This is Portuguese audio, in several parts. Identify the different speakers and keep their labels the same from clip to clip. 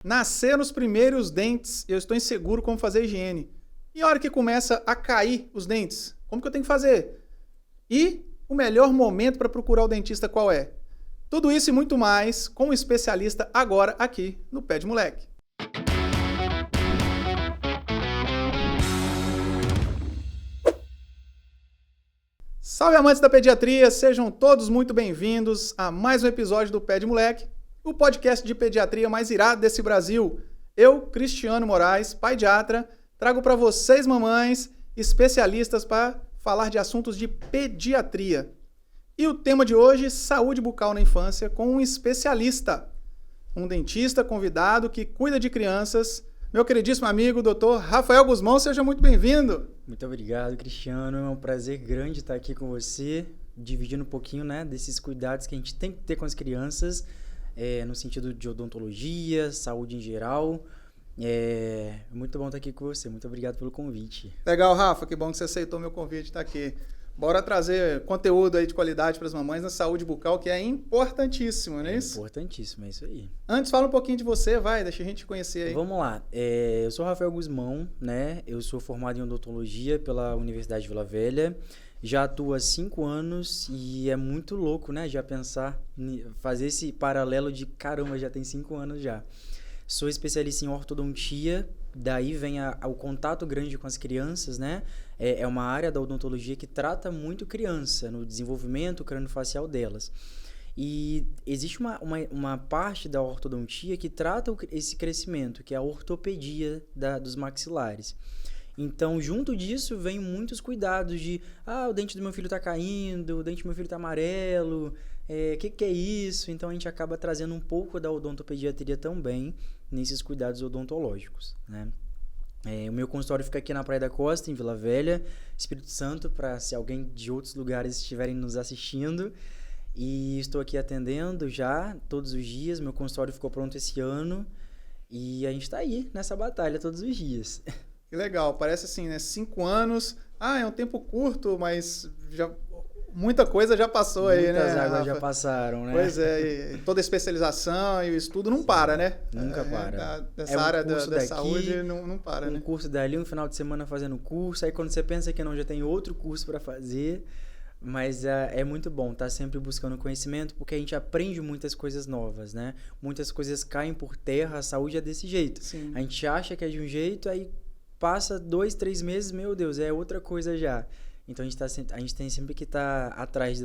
Speaker 1: Nasceram os primeiros dentes, eu estou inseguro como fazer a higiene. E a hora que começa a cair os dentes, como que eu tenho que fazer? E o melhor momento para procurar o dentista qual é? Tudo isso e muito mais com um especialista agora aqui no Pé de Moleque. Salve amantes da pediatria, sejam todos muito bem-vindos a mais um episódio do Pé de Moleque, o podcast de pediatria mais irado desse Brasil. Eu, Cristiano Moraes, paidiatra, trago para vocês, mamães, especialistas para falar de assuntos de pediatria. E o tema de hoje, saúde bucal na infância, com um especialista, um dentista convidado que cuida de crianças, meu queridíssimo amigo, Dr. Rafael Guzmão, seja muito bem-vindo.
Speaker 2: Muito obrigado, Cristiano. É um prazer grande estar aqui com você, dividindo um pouquinho, desses cuidados que a gente tem que ter com as crianças, no sentido de odontologia, saúde em geral. É muito bom estar aqui com você. Muito obrigado pelo convite.
Speaker 1: Legal, Rafa. Que bom que você aceitou meu convite de estar aqui. Bora trazer conteúdo aí de qualidade para as mamães na saúde bucal, que é importantíssimo, não é isso?
Speaker 2: Importantíssimo, é isso aí.
Speaker 1: Antes, fala um pouquinho de você, deixa a gente conhecer aí.
Speaker 2: Vamos lá. Eu sou Rafael Guzmão, Eu sou formado em odontologia pela Universidade de Vila Velha. Já atuo há 5 anos e é muito louco, Já pensar, fazer esse paralelo de caramba, já tem 5 anos já. Sou especialista em ortodontia, daí vem o contato grande com as crianças, É uma área da odontologia que trata muito criança, no desenvolvimento crâniofacial delas. E existe uma parte da ortodontia que trata esse crescimento, que é a ortopedia dos maxilares. Então, junto disso, vem muitos cuidados de, o dente do meu filho está caindo, o dente do meu filho está amarelo, que é isso? Então, a gente acaba trazendo um pouco da odontopediatria também nesses cuidados odontológicos, O meu consultório fica aqui na Praia da Costa, em Vila Velha, Espírito Santo, para se alguém de outros lugares estiverem nos assistindo. E estou aqui atendendo já todos os dias, meu consultório ficou pronto esse ano e a gente está aí nessa batalha todos os dias.
Speaker 1: Que legal, parece assim, 5 anos, é um tempo curto, mas muita coisa já passou aí,
Speaker 2: Muitas águas
Speaker 1: Rafa?
Speaker 2: já passaram,
Speaker 1: Pois é, e toda a especialização e o estudo não para,
Speaker 2: Nunca para.
Speaker 1: Dessa área da saúde não para,
Speaker 2: Um curso dali, um final de semana fazendo curso, aí quando você pensa que não, já tem outro curso para fazer, mas é muito bom estar sempre buscando conhecimento, porque a gente aprende muitas coisas novas, Muitas coisas caem por terra, a saúde é desse jeito.
Speaker 1: Sim.
Speaker 2: A gente acha que é de um jeito, aí passa 2, 3 meses, meu Deus, é outra coisa já. Então, a gente tem sempre que estar atrás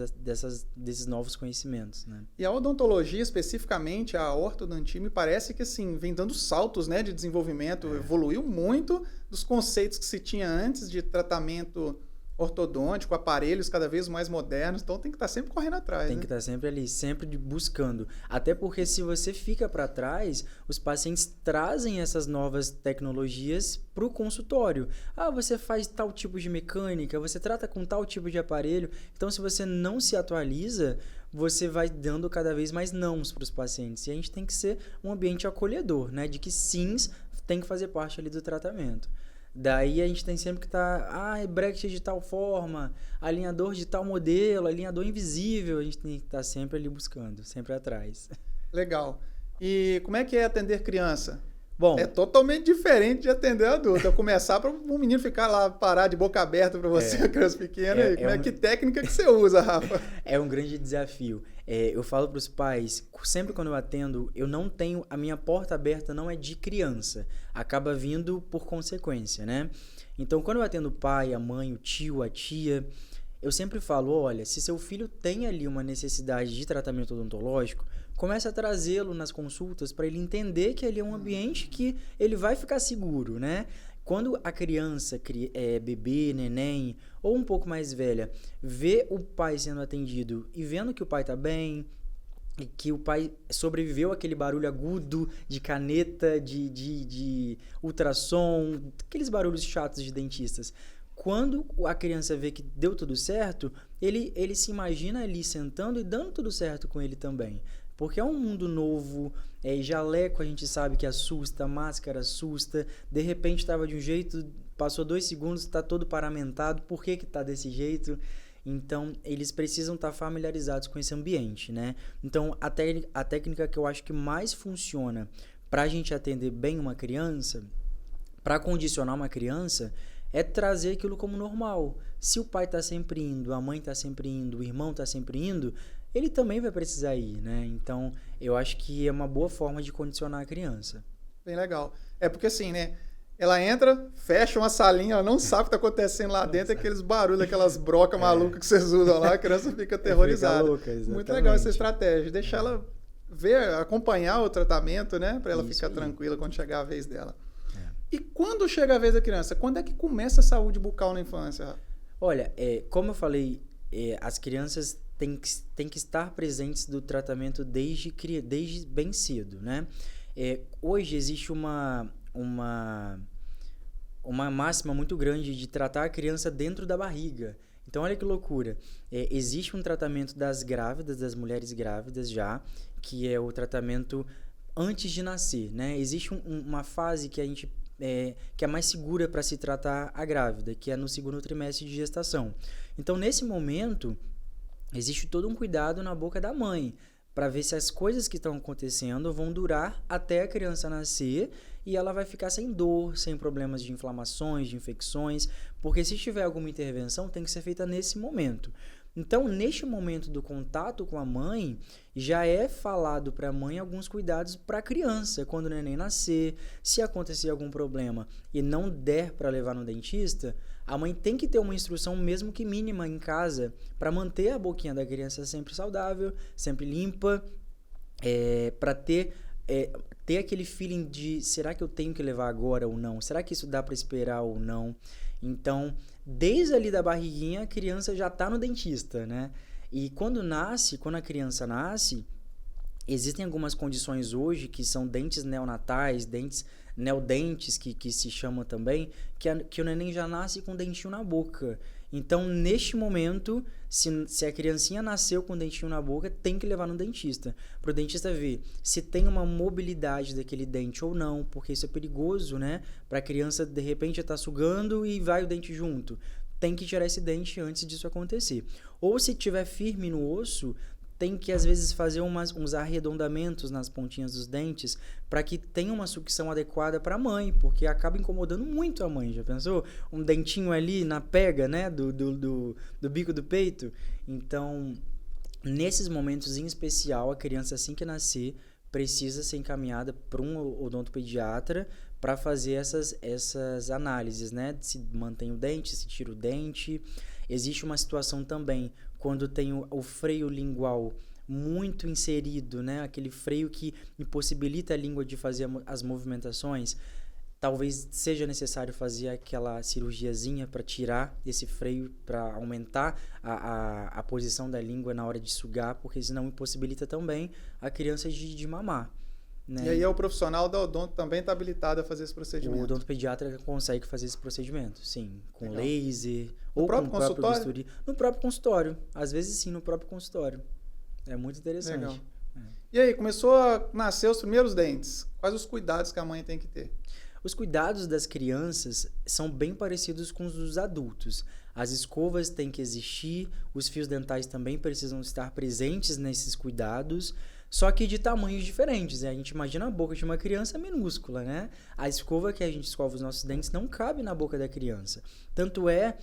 Speaker 2: desses novos conhecimentos,
Speaker 1: E a odontologia, especificamente, a ortodontia, me parece que, assim, vem dando saltos, de desenvolvimento. Evoluiu muito dos conceitos que se tinha antes de tratamento ortodôntico, aparelhos cada vez mais modernos. Então, tem que estar sempre correndo atrás,
Speaker 2: Tem que estar sempre ali, sempre buscando. Até porque se você fica para trás, os pacientes trazem essas novas tecnologias para o consultório. Você faz tal tipo de mecânica, você trata com tal tipo de aparelho. Então, se você não se atualiza, você vai dando cada vez mais nãos para os pacientes. E a gente tem que ser um ambiente acolhedor, de que sims tem que fazer parte ali do tratamento. Daí a gente tem sempre que estar, bracket de tal forma, alinhador de tal modelo, alinhador invisível, a gente tem que estar sempre ali buscando, sempre atrás.
Speaker 1: Legal. E como é que é atender criança?
Speaker 2: Bom,
Speaker 1: é totalmente diferente de atender adulto. Começar para um menino ficar lá, parar de boca aberta para você, a criança pequena. Que técnica que você usa, Rafa?
Speaker 2: É um grande desafio. Eu falo para os pais, sempre quando eu atendo, eu não tenho, a minha porta aberta não é de criança. Acaba vindo por consequência, Então, quando eu atendo o pai, a mãe, o tio, a tia, eu sempre falo, olha, se seu filho tem ali uma necessidade de tratamento odontológico, comece a trazê-lo nas consultas para ele entender que ali é um ambiente que ele vai ficar seguro, Quando a criança, bebê, neném ou um pouco mais velha, vê o pai sendo atendido e vendo que o pai está bem, e que o pai sobreviveu àquele barulho agudo de caneta, de ultrassom, aqueles barulhos chatos de dentistas. Quando a criança vê que deu tudo certo, ele se imagina ali sentando e dando tudo certo com ele também. Porque é um mundo novo, jaleco a gente sabe que assusta, máscara assusta, de repente estava de um jeito, passou 2 segundos, está todo paramentado, por que está desse jeito? Então, eles precisam estar familiarizados com esse ambiente, Então, a técnica que eu acho que mais funciona para a gente atender bem uma criança, para condicionar uma criança, é trazer aquilo como normal. Se o pai está sempre indo, a mãe está sempre indo, o irmão está sempre indo, ele também vai precisar ir, né? Então, eu acho que é uma boa forma de condicionar a criança.
Speaker 1: Bem legal. É porque assim, né? Ela entra, fecha uma salinha, ela não sabe o que está acontecendo lá dentro, aqueles barulhos, aquelas brocas malucas que vocês usam lá, a criança fica aterrorizada.
Speaker 2: Fica louca, exatamente.
Speaker 1: Muito legal essa estratégia, deixar ela ver, acompanhar o tratamento, né? Para ela ficar tranquila quando chegar a vez dela. E quando chega a vez da criança? Quando é que começa a saúde bucal na infância?
Speaker 2: Olha, como eu falei, as crianças têm que estar presentes do tratamento desde bem cedo, né? Hoje existe uma máxima muito grande de tratar a criança dentro da barriga. Então, olha que loucura. Existe um tratamento das grávidas, das mulheres grávidas já, que é o tratamento antes de nascer, né? Existe uma fase que a gente que é mais segura para se tratar a grávida, que é no segundo trimestre de gestação. Então, nesse momento, existe todo um cuidado na boca da mãe, para ver se as coisas que estão acontecendo vão durar até a criança nascer e ela vai ficar sem dor, sem problemas de inflamações, de infecções, porque se tiver alguma intervenção, tem que ser feita nesse momento. Então, neste momento do contato com a mãe, já é falado para a mãe alguns cuidados para a criança. Quando o neném nascer, se acontecer algum problema e não der para levar no dentista, a mãe tem que ter uma instrução, mesmo que mínima, em casa, para manter a boquinha da criança sempre saudável, sempre limpa, para ter aquele feeling de será que eu tenho que levar agora ou não? Será que isso dá para esperar ou não? Então, desde ali da barriguinha, a criança já está no dentista, né? E quando a criança nasce, existem algumas condições hoje que são dentes neonatais, dentes neodentes, que se chama também, que o neném já nasce com o dentinho na boca. Então, neste momento, se a criancinha nasceu com o dentinho na boca, tem que levar no dentista. Para o dentista ver se tem uma mobilidade daquele dente ou não, porque isso é perigoso, né? Para a criança, de repente, estar sugando e vai o dente junto. Tem que tirar esse dente antes disso acontecer. Ou se tiver firme no osso, tem que, às vezes, fazer uns arredondamentos nas pontinhas dos dentes para que tenha uma sucção adequada para a mãe, porque acaba incomodando muito a mãe. Já pensou? Um dentinho ali na pega, né? Do bico do peito. Então, nesses momentos em especial, a criança, assim que nascer, precisa ser encaminhada para um odontopediatra para fazer essas análises, né? Se mantém o dente, se tira o dente. Existe uma situação também quando tem o freio lingual muito inserido, né? Aquele freio que impossibilita a língua de fazer as movimentações. Talvez seja necessário fazer aquela cirurgiazinha para tirar esse freio, para aumentar a posição da língua na hora de sugar, porque senão impossibilita também a criança de mamar. Né?
Speaker 1: E aí o profissional da odonto também está habilitado a fazer esse procedimento?
Speaker 2: O odontopediatra consegue fazer esse procedimento, sim. Com
Speaker 1: Legal.
Speaker 2: laser,
Speaker 1: No
Speaker 2: ou
Speaker 1: próprio
Speaker 2: com o próprio
Speaker 1: consultório?
Speaker 2: bisturi. No próprio consultório. Às vezes sim, no próprio consultório. É muito interessante.
Speaker 1: Legal. E aí, começou a nascer os primeiros dentes. Quais os cuidados que a mãe tem que ter?
Speaker 2: Os cuidados das crianças são bem parecidos com os dos adultos. As escovas têm que existir, os fios dentais também precisam estar presentes nesses cuidados, só que de tamanhos diferentes. A gente imagina a boca de uma criança minúscula, né? A escova que a gente escova os nossos dentes não cabe na boca da criança. Tanto é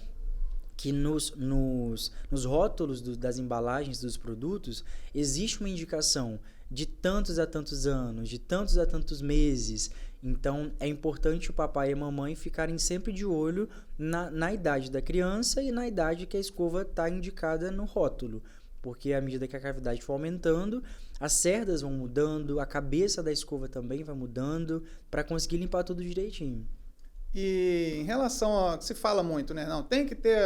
Speaker 2: que nos rótulos das embalagens dos produtos existe uma indicação de tantos a tantos anos, de tantos a tantos meses. Então, é importante o papai e a mamãe ficarem sempre de olho na idade da criança e na idade que a escova está indicada no rótulo. Porque à medida que a cavidade for aumentando, as cerdas vão mudando, a cabeça da escova também vai mudando, para conseguir limpar tudo direitinho.
Speaker 1: E em relação a que se fala muito, né? Não, tem que ter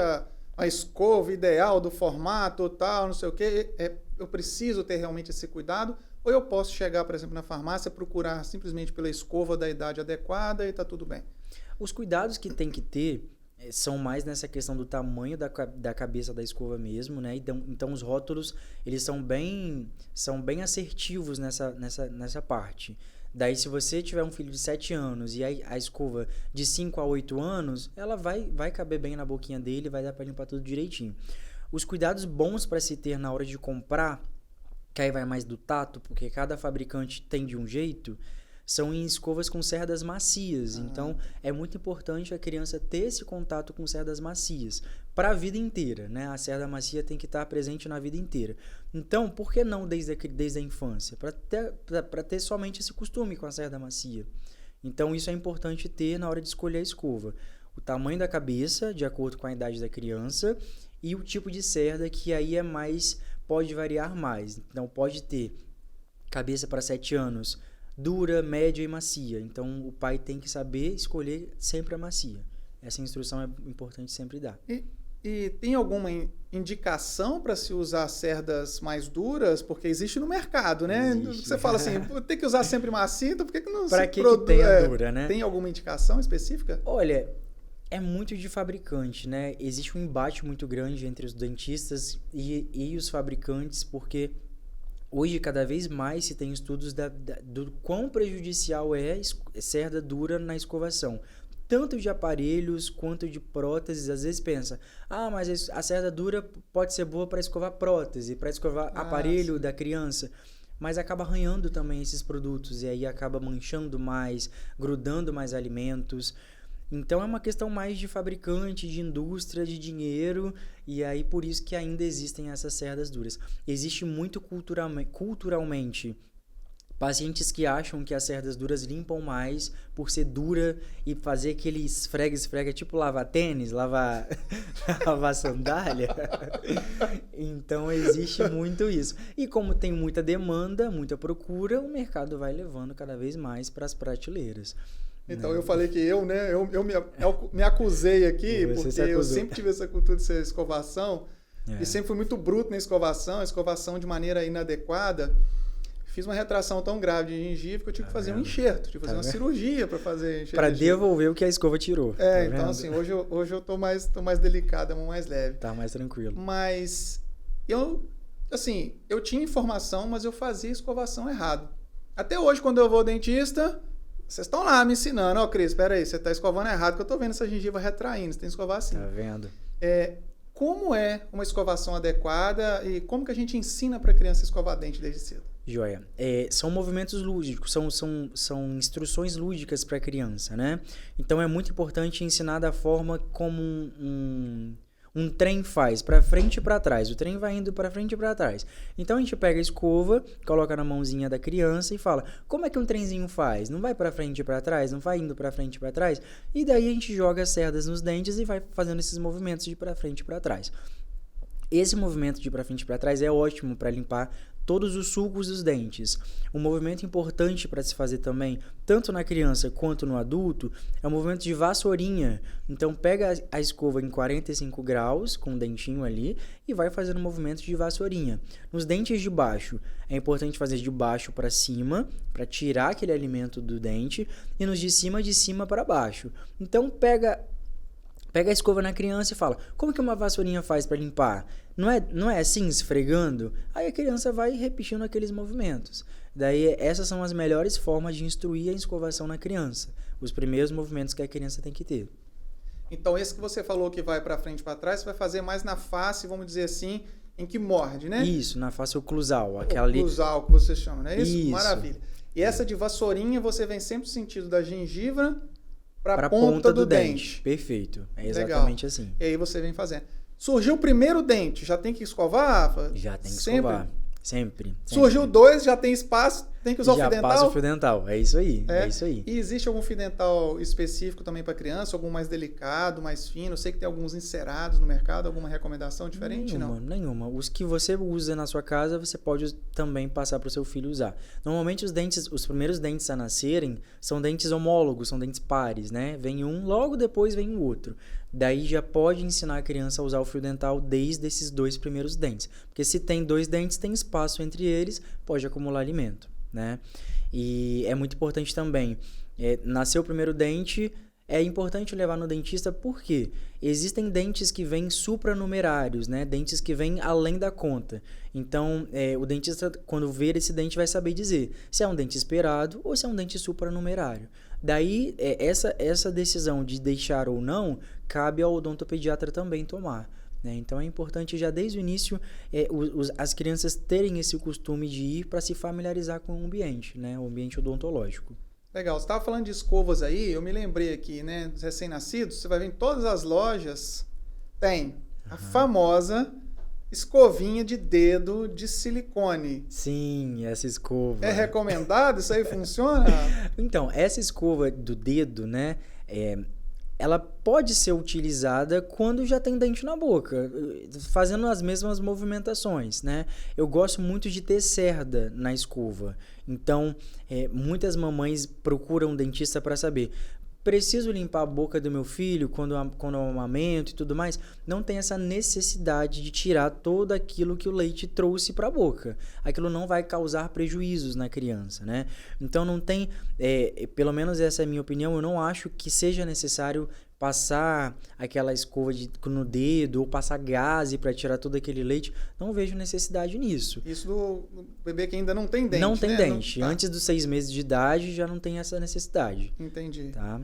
Speaker 1: a escova ideal do formato tal, não sei o quê. Eu preciso ter realmente esse cuidado? Ou eu posso chegar, por exemplo, na farmácia, procurar simplesmente pela escova da idade adequada e está tudo bem?
Speaker 2: Os cuidados que tem que ter são mais nessa questão do tamanho da cabeça da escova mesmo, né? Então os rótulos, eles são bem assertivos nessa parte. Daí, se você tiver um filho de 7 anos e a escova de 5 a 8 anos, ela vai caber bem na boquinha dele, vai dar para limpar tudo direitinho. Os cuidados bons para se ter na hora de comprar, que aí vai mais do tato, porque cada fabricante tem de um jeito, são em escovas com cerdas macias. Então, é muito importante a criança ter esse contato com cerdas macias para a vida inteira, né? A cerda macia tem que estar presente na vida inteira. Então, por que não desde a infância? Para ter somente esse costume com a cerda macia. Então, isso é importante ter na hora de escolher a escova. O tamanho da cabeça, de acordo com a idade da criança, e o tipo de cerda, que aí pode variar mais. Então, pode ter cabeça para 7 anos, dura, média e macia. Então, o pai tem que saber escolher sempre a macia. Essa instrução é importante sempre dar.
Speaker 1: E tem alguma indicação para se usar cerdas mais duras? Porque existe no mercado, né?
Speaker 2: Existe.
Speaker 1: Você fala assim, tem que usar sempre macia, então por que não
Speaker 2: pra
Speaker 1: se
Speaker 2: que
Speaker 1: produz?
Speaker 2: Que tem a dura, né?
Speaker 1: Tem alguma indicação específica?
Speaker 2: Olha, é muito de fabricante, né? Existe um embate muito grande entre os dentistas e os fabricantes, porque hoje cada vez mais se tem estudos do quão prejudicial é cerda dura na escovação. Tanto de aparelhos quanto de próteses. Às vezes pensa, mas a cerda dura pode ser boa para escovar prótese, para escovar aparelho
Speaker 1: sim.
Speaker 2: da criança. Mas acaba arranhando também esses produtos e aí acaba manchando mais, grudando mais alimentos. Então é uma questão mais de fabricante, de indústria, de dinheiro, e aí por isso que ainda existem essas cerdas duras. Existe muito culturalmente pacientes que acham que as cerdas duras limpam mais por ser dura e fazer aquele esfrega, tipo lavar tênis, lavar sandália. Então existe muito isso. E como tem muita demanda, muita procura, o mercado vai levando cada vez mais para as prateleiras.
Speaker 1: Então, eu falei que eu me acusei aqui, porque eu sempre tive essa cultura de ser escovação, e sempre fui muito bruto na escovação de maneira inadequada. Fiz uma retração tão grave de gengiva que eu tive que fazer um enxerto, tive que fazer uma cirurgia para fazer enxerto.
Speaker 2: Para devolver o que a escova tirou.
Speaker 1: Então assim, hoje eu tô mais delicado, mais leve.
Speaker 2: Tá mais tranquilo.
Speaker 1: Mas eu tinha informação, mas eu fazia escovação errado. Até hoje, quando eu vou ao dentista, vocês estão lá me ensinando, Cris, espera aí, você está escovando errado, que eu estou vendo essa gengiva retraindo, você tem que escovar assim.
Speaker 2: Tá vendo?
Speaker 1: Como é uma escovação adequada e como que a gente ensina para a criança escovar dente desde cedo?
Speaker 2: Joia. São movimentos lúdicos, são instruções lúdicas para a criança, né? Então é muito importante ensinar da forma como um trem faz, para frente e para trás. O trem vai indo para frente e para trás. Então a gente pega a escova, coloca na mãozinha da criança e fala: como é que um trenzinho faz? Não vai para frente e para trás? Não vai indo para frente e para trás? E daí a gente joga as cerdas nos dentes e vai fazendo esses movimentos de para frente e para trás. Esse movimento de para frente e para trás é ótimo para limpar todos os sulcos dos dentes. Um movimento importante para se fazer também, tanto na criança quanto no adulto, é o movimento de vassourinha. Então pega a escova em 45 graus, com o dentinho ali, e vai fazendo um movimento de vassourinha. Nos dentes de baixo, é importante fazer de baixo para cima, para tirar aquele alimento do dente, e nos de cima para baixo. Então pega a escova na criança e fala: como que uma vassourinha faz para limpar? Não é assim, esfregando? Aí a criança vai repetindo aqueles movimentos. Daí essas são as melhores formas de instruir a escovação na criança. Os primeiros movimentos que a criança tem que ter.
Speaker 1: Então esse que você falou que vai para frente e para trás, você vai fazer mais na face, vamos dizer assim, em que morde, né?
Speaker 2: Isso, na face oclusal.
Speaker 1: Oclusal que você chama, não é isso?
Speaker 2: Isso.
Speaker 1: Maravilha. E essa de vassourinha, você vem sempre no sentido da gengiva para a
Speaker 2: ponta do dente. Perfeito. É exatamente assim.
Speaker 1: E aí você vem fazendo. Surgiu o primeiro dente, já tem que escovar?
Speaker 2: Já tem que escovar. Sempre.
Speaker 1: Surgiu dois, já tem espaço, tem que usar o fio dental? Já
Speaker 2: passa o fio dental, é isso aí. É isso aí.
Speaker 1: E existe algum fio dental específico também para criança? Algum mais delicado, mais fino? Eu sei que tem alguns encerados no mercado, alguma recomendação diferente?
Speaker 2: Nenhuma. Os que você usa na sua casa, você pode também passar para o seu filho usar. Normalmente os primeiros dentes a nascerem são dentes homólogos, são dentes pares, né? Vem um, logo depois vem o outro. Daí já pode ensinar a criança a usar o fio dental desde esses 2 primeiros dentes. Porque se tem 2 dentes, tem espaço entre eles, pode acumular alimento, né? E é muito importante também, nasceu o primeiro dente, é importante levar no dentista porque existem dentes que vêm supranumerários, né? Dentes que vêm além da conta. Então, o dentista, quando ver esse dente, vai saber dizer se é um dente esperado ou se é um dente supranumerário. Daí, essa decisão de deixar ou não, cabe ao odontopediatra também tomar, né? Então, é importante já desde o início as crianças terem esse costume de ir para se familiarizar com o ambiente, né? O ambiente odontológico.
Speaker 1: Legal. Você estava falando de escovas aí, eu me lembrei aqui, né? Dos recém-nascidos, você vai ver em todas as lojas, tem a famosa escovinha de dedo de silicone.
Speaker 2: Sim, essa escova.
Speaker 1: É recomendado? Isso aí funciona?
Speaker 2: Então, essa escova do dedo, né? Ela pode ser utilizada quando já tem dente na boca, fazendo as mesmas movimentações, né? Eu gosto muito de ter cerda na escova. Então, muitas mamães procuram um dentista para saber: preciso limpar a boca do meu filho quando eu amamento e tudo mais? Não tem essa necessidade de tirar todo aquilo que o leite trouxe para a boca. Aquilo não vai causar prejuízos na criança, né? Então não tem, pelo menos essa é a minha opinião, eu não acho que seja necessário passar aquela escova no dedo ou passar gaze para tirar todo aquele leite. Não vejo necessidade nisso.
Speaker 1: Isso do bebê que ainda não tem dente,
Speaker 2: não tem
Speaker 1: né?
Speaker 2: dente.
Speaker 1: Não, tá.
Speaker 2: Antes dos 6 meses de idade já não tem essa necessidade.
Speaker 1: Entendi.
Speaker 2: Tá?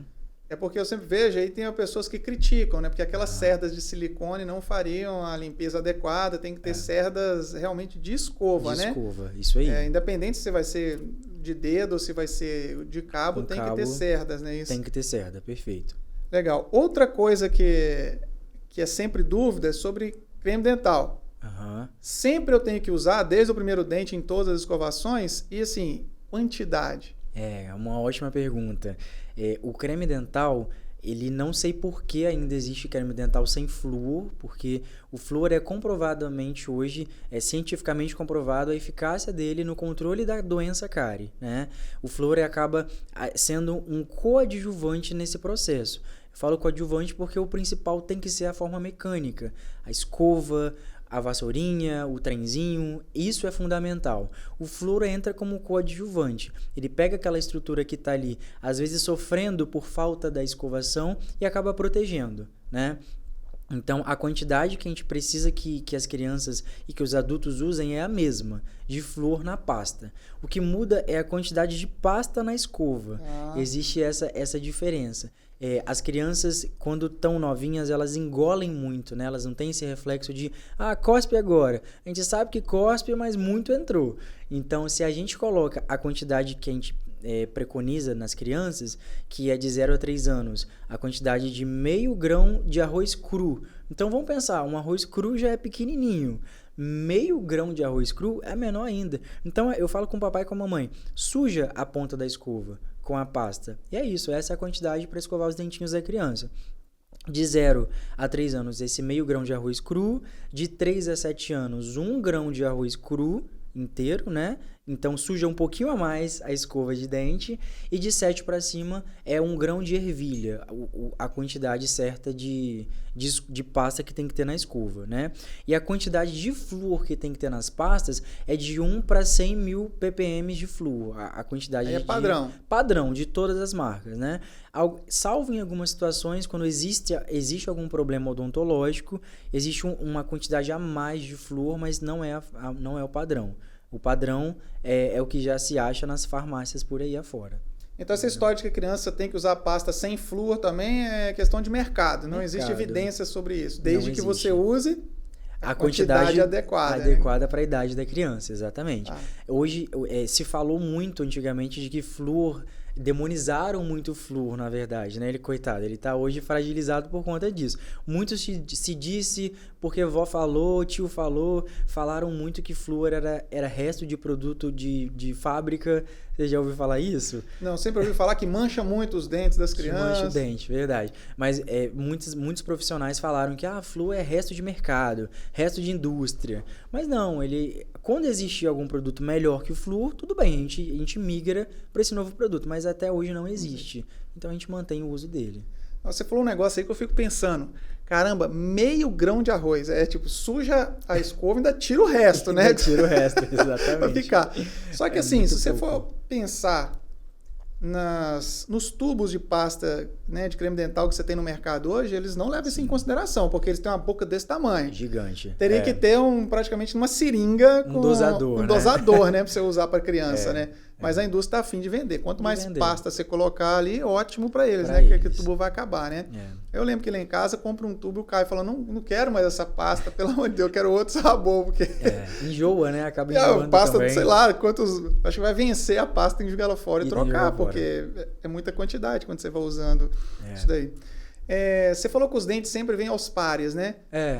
Speaker 1: É porque eu sempre vejo aí tem pessoas que criticam, né? Porque aquelas cerdas de silicone não fariam a limpeza adequada, tem que ter cerdas realmente de escova, né?
Speaker 2: De escova, isso aí.
Speaker 1: Independente se vai ser de dedo ou se vai ser de cabo,
Speaker 2: Com
Speaker 1: tem
Speaker 2: cabo,
Speaker 1: que ter cerdas, né? Isso.
Speaker 2: Tem que ter cerda, perfeito.
Speaker 1: Legal. Outra coisa que é sempre dúvida é sobre creme dental.
Speaker 2: Uhum.
Speaker 1: Sempre eu tenho que usar, desde o primeiro dente, em todas as escovações, e assim, quantidade.
Speaker 2: É uma ótima pergunta. O creme dental, ele não sei por que ainda existe creme dental sem flúor, porque o flúor é comprovadamente hoje, é cientificamente comprovado a eficácia dele no controle da doença cárie, né? O flúor acaba sendo um coadjuvante nesse processo. Eu falo coadjuvante porque o principal tem que ser a forma mecânica, a escova, a vassourinha, o trenzinho, isso é fundamental. O flúor entra como coadjuvante. Ele pega aquela estrutura que está ali, às vezes sofrendo por falta da escovação e acaba protegendo, né? Então, a quantidade que a gente precisa que as crianças e que os adultos usem é a mesma, de flúor na pasta. O que muda é a quantidade de pasta na escova. Existe essa diferença. As crianças, quando estão novinhas, elas engolem muito, né? Elas não têm esse reflexo de, cospe agora. A gente sabe que cospe, mas muito entrou. Então, se a gente coloca a quantidade que a gente preconiza nas crianças, que é de 0 a 3 anos, a quantidade de meio grão de arroz cru. Então, vamos pensar, um arroz cru já é pequenininho. Meio grão de arroz cru é menor ainda. Então, eu falo com o papai e com a mamãe, suja a ponta da escova com a pasta. E é isso, essa é a quantidade para escovar os dentinhos da criança. De 0 a 3 anos, esse meio grão de arroz cru. De 3 a 7 anos, 1 grão de arroz cru inteiro, né? Então, suja um pouquinho a mais a escova de dente. E de 7 para cima é 1 grão de ervilha, a quantidade certa de pasta que tem que ter na escova, né? E a quantidade de flúor que tem que ter nas pastas é de 1 para 100 mil ppm de flúor. A quantidade
Speaker 1: é padrão.
Speaker 2: Padrão de todas as marcas, né? Salvo em algumas situações, quando existe algum problema odontológico, existe uma quantidade a mais de flúor, mas não é o padrão. O padrão é o que já se acha nas farmácias por aí afora.
Speaker 1: Então, essa história de que a criança tem que usar pasta sem flúor também é questão de mercado. Não existe evidência sobre isso. Desde que você use a quantidade adequada.
Speaker 2: Adequada, né? Para a idade da criança, exatamente. Hoje, se falou muito antigamente de que flúor... demonizaram muito o flúor, na verdade, né? Coitado, ele tá hoje fragilizado por conta disso. Muito se disse, porque vó falou, tio falou, falaram muito que flúor era resto de produto de fábrica. Você já ouviu falar isso?
Speaker 1: Não, sempre ouvi falar que mancha muito os dentes das crianças.
Speaker 2: Mancha o dente, verdade. Mas muitos profissionais falaram que flúor é resto de mercado, resto de indústria. Mas não, quando existir algum produto melhor que o flúor, tudo bem, a gente migra para esse novo produto, mas até hoje não existe. Então a gente mantém o uso dele.
Speaker 1: Você falou um negócio aí que eu fico pensando, caramba, meio grão de arroz, suja a escova e ainda tira o resto, né?
Speaker 2: Tira o resto, exatamente.
Speaker 1: Pra ficar. Só que assim, se você for pensar nos tubos de pasta, né, de creme dental que você tem no mercado hoje, eles não levam isso em consideração, porque eles têm uma boca desse tamanho.
Speaker 2: Gigante.
Speaker 1: Teria que ter praticamente uma seringa com
Speaker 2: dosador,
Speaker 1: um dosador, né, para você usar para criança, né? Mas a indústria está afim de vender. Quanto mais
Speaker 2: vender.
Speaker 1: pasta você colocar ali, ótimo para eles,
Speaker 2: Pra
Speaker 1: né? Que
Speaker 2: eles.
Speaker 1: o tubo vai acabar, né?
Speaker 2: É.
Speaker 1: Eu lembro que lá em casa, compra um tubo e o Caio fala, não quero mais essa pasta, pelo amor de Deus, eu quero outro sabor, porque...
Speaker 2: Enjoa, né? Acaba
Speaker 1: E a
Speaker 2: enjoando
Speaker 1: pasta,
Speaker 2: também.
Speaker 1: sei lá, acho que vai vencer a pasta, tem que jogar ela fora e
Speaker 2: tem que
Speaker 1: trocar,
Speaker 2: jogar fora.
Speaker 1: porque é muita quantidade quando você vai usando isso daí. Você falou que os dentes sempre vêm aos pares, né?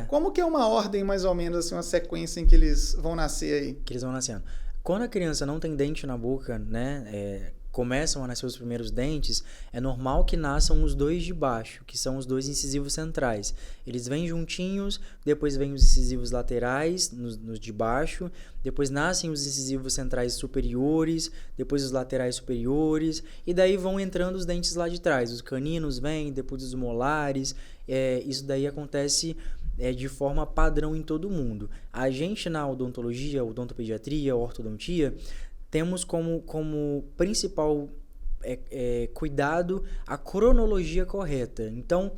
Speaker 1: Como que é uma ordem, mais ou menos, assim, uma sequência em que eles vão nascer aí?
Speaker 2: Que eles vão nascendo. Quando a criança não tem dente na boca, né? Começam a nascer os primeiros dentes, é normal que nasçam os dois de baixo, que são os dois incisivos centrais. Eles vêm juntinhos, depois vêm os incisivos laterais, nos de baixo, depois nascem os incisivos centrais superiores, depois os laterais superiores, e daí vão entrando os dentes lá de trás. Os caninos vêm, depois os molares. Isso daí acontece de forma padrão em todo mundo. A gente na odontologia, odontopediatria, ortodontia, temos como principal cuidado a cronologia correta. Então,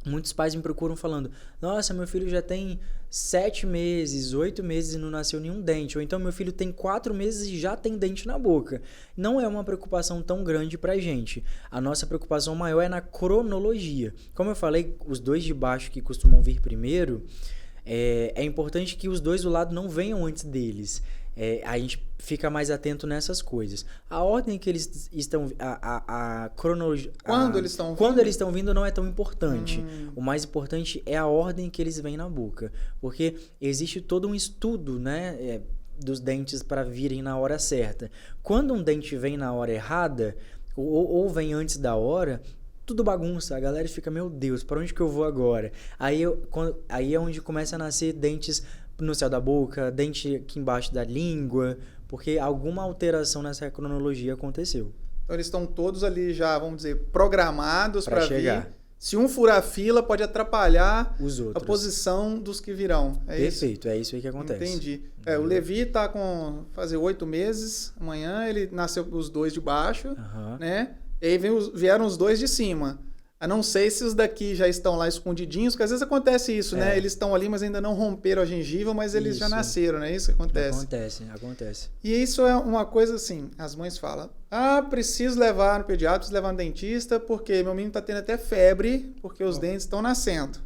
Speaker 2: muitos pais me procuram falando, nossa, meu filho já tem 7 meses, 8 meses e não nasceu nenhum dente. Ou então, meu filho tem 4 meses e já tem dente na boca. Não é uma preocupação tão grande pra gente. A nossa preocupação maior é na cronologia. Como eu falei, os dois de baixo que costumam vir primeiro, é importante que os dois do lado não venham antes deles. A gente fica mais atento nessas coisas. A ordem que eles estão... A cronologia...
Speaker 1: Quando eles estão vindo?
Speaker 2: Quando eles estão vindo não é tão importante. O mais importante é a ordem que eles vêm na boca. Porque existe todo um estudo, né, dos dentes para virem na hora certa. Quando um dente vem na hora errada, ou vem antes da hora... Tudo bagunça, a galera fica, meu Deus, para onde que eu vou agora? Aí é onde começa a nascer dentes no céu da boca, dente aqui embaixo da língua, porque alguma alteração nessa cronologia aconteceu.
Speaker 1: Então eles estão todos ali já, vamos dizer, programados para
Speaker 2: chegar.
Speaker 1: Vir. Se um furar a fila, pode atrapalhar
Speaker 2: os outros.
Speaker 1: A posição dos que virão.
Speaker 2: Perfeito, é isso aí que acontece.
Speaker 1: Entendi. O Levi tá com fazer 8 meses, amanhã ele nasceu os dois de baixo, né? E aí vieram os dois de cima. A não sei se os daqui já estão lá escondidinhos, porque às vezes acontece isso, né? Eles estão ali, mas ainda não romperam a gengiva, mas eles já nasceram, né? Isso que acontece.
Speaker 2: Acontece.
Speaker 1: E isso é uma coisa assim, as mães falam, preciso levar no pediatra, preciso levar no dentista, porque meu menino tá tendo até febre, porque os dentes estão nascendo.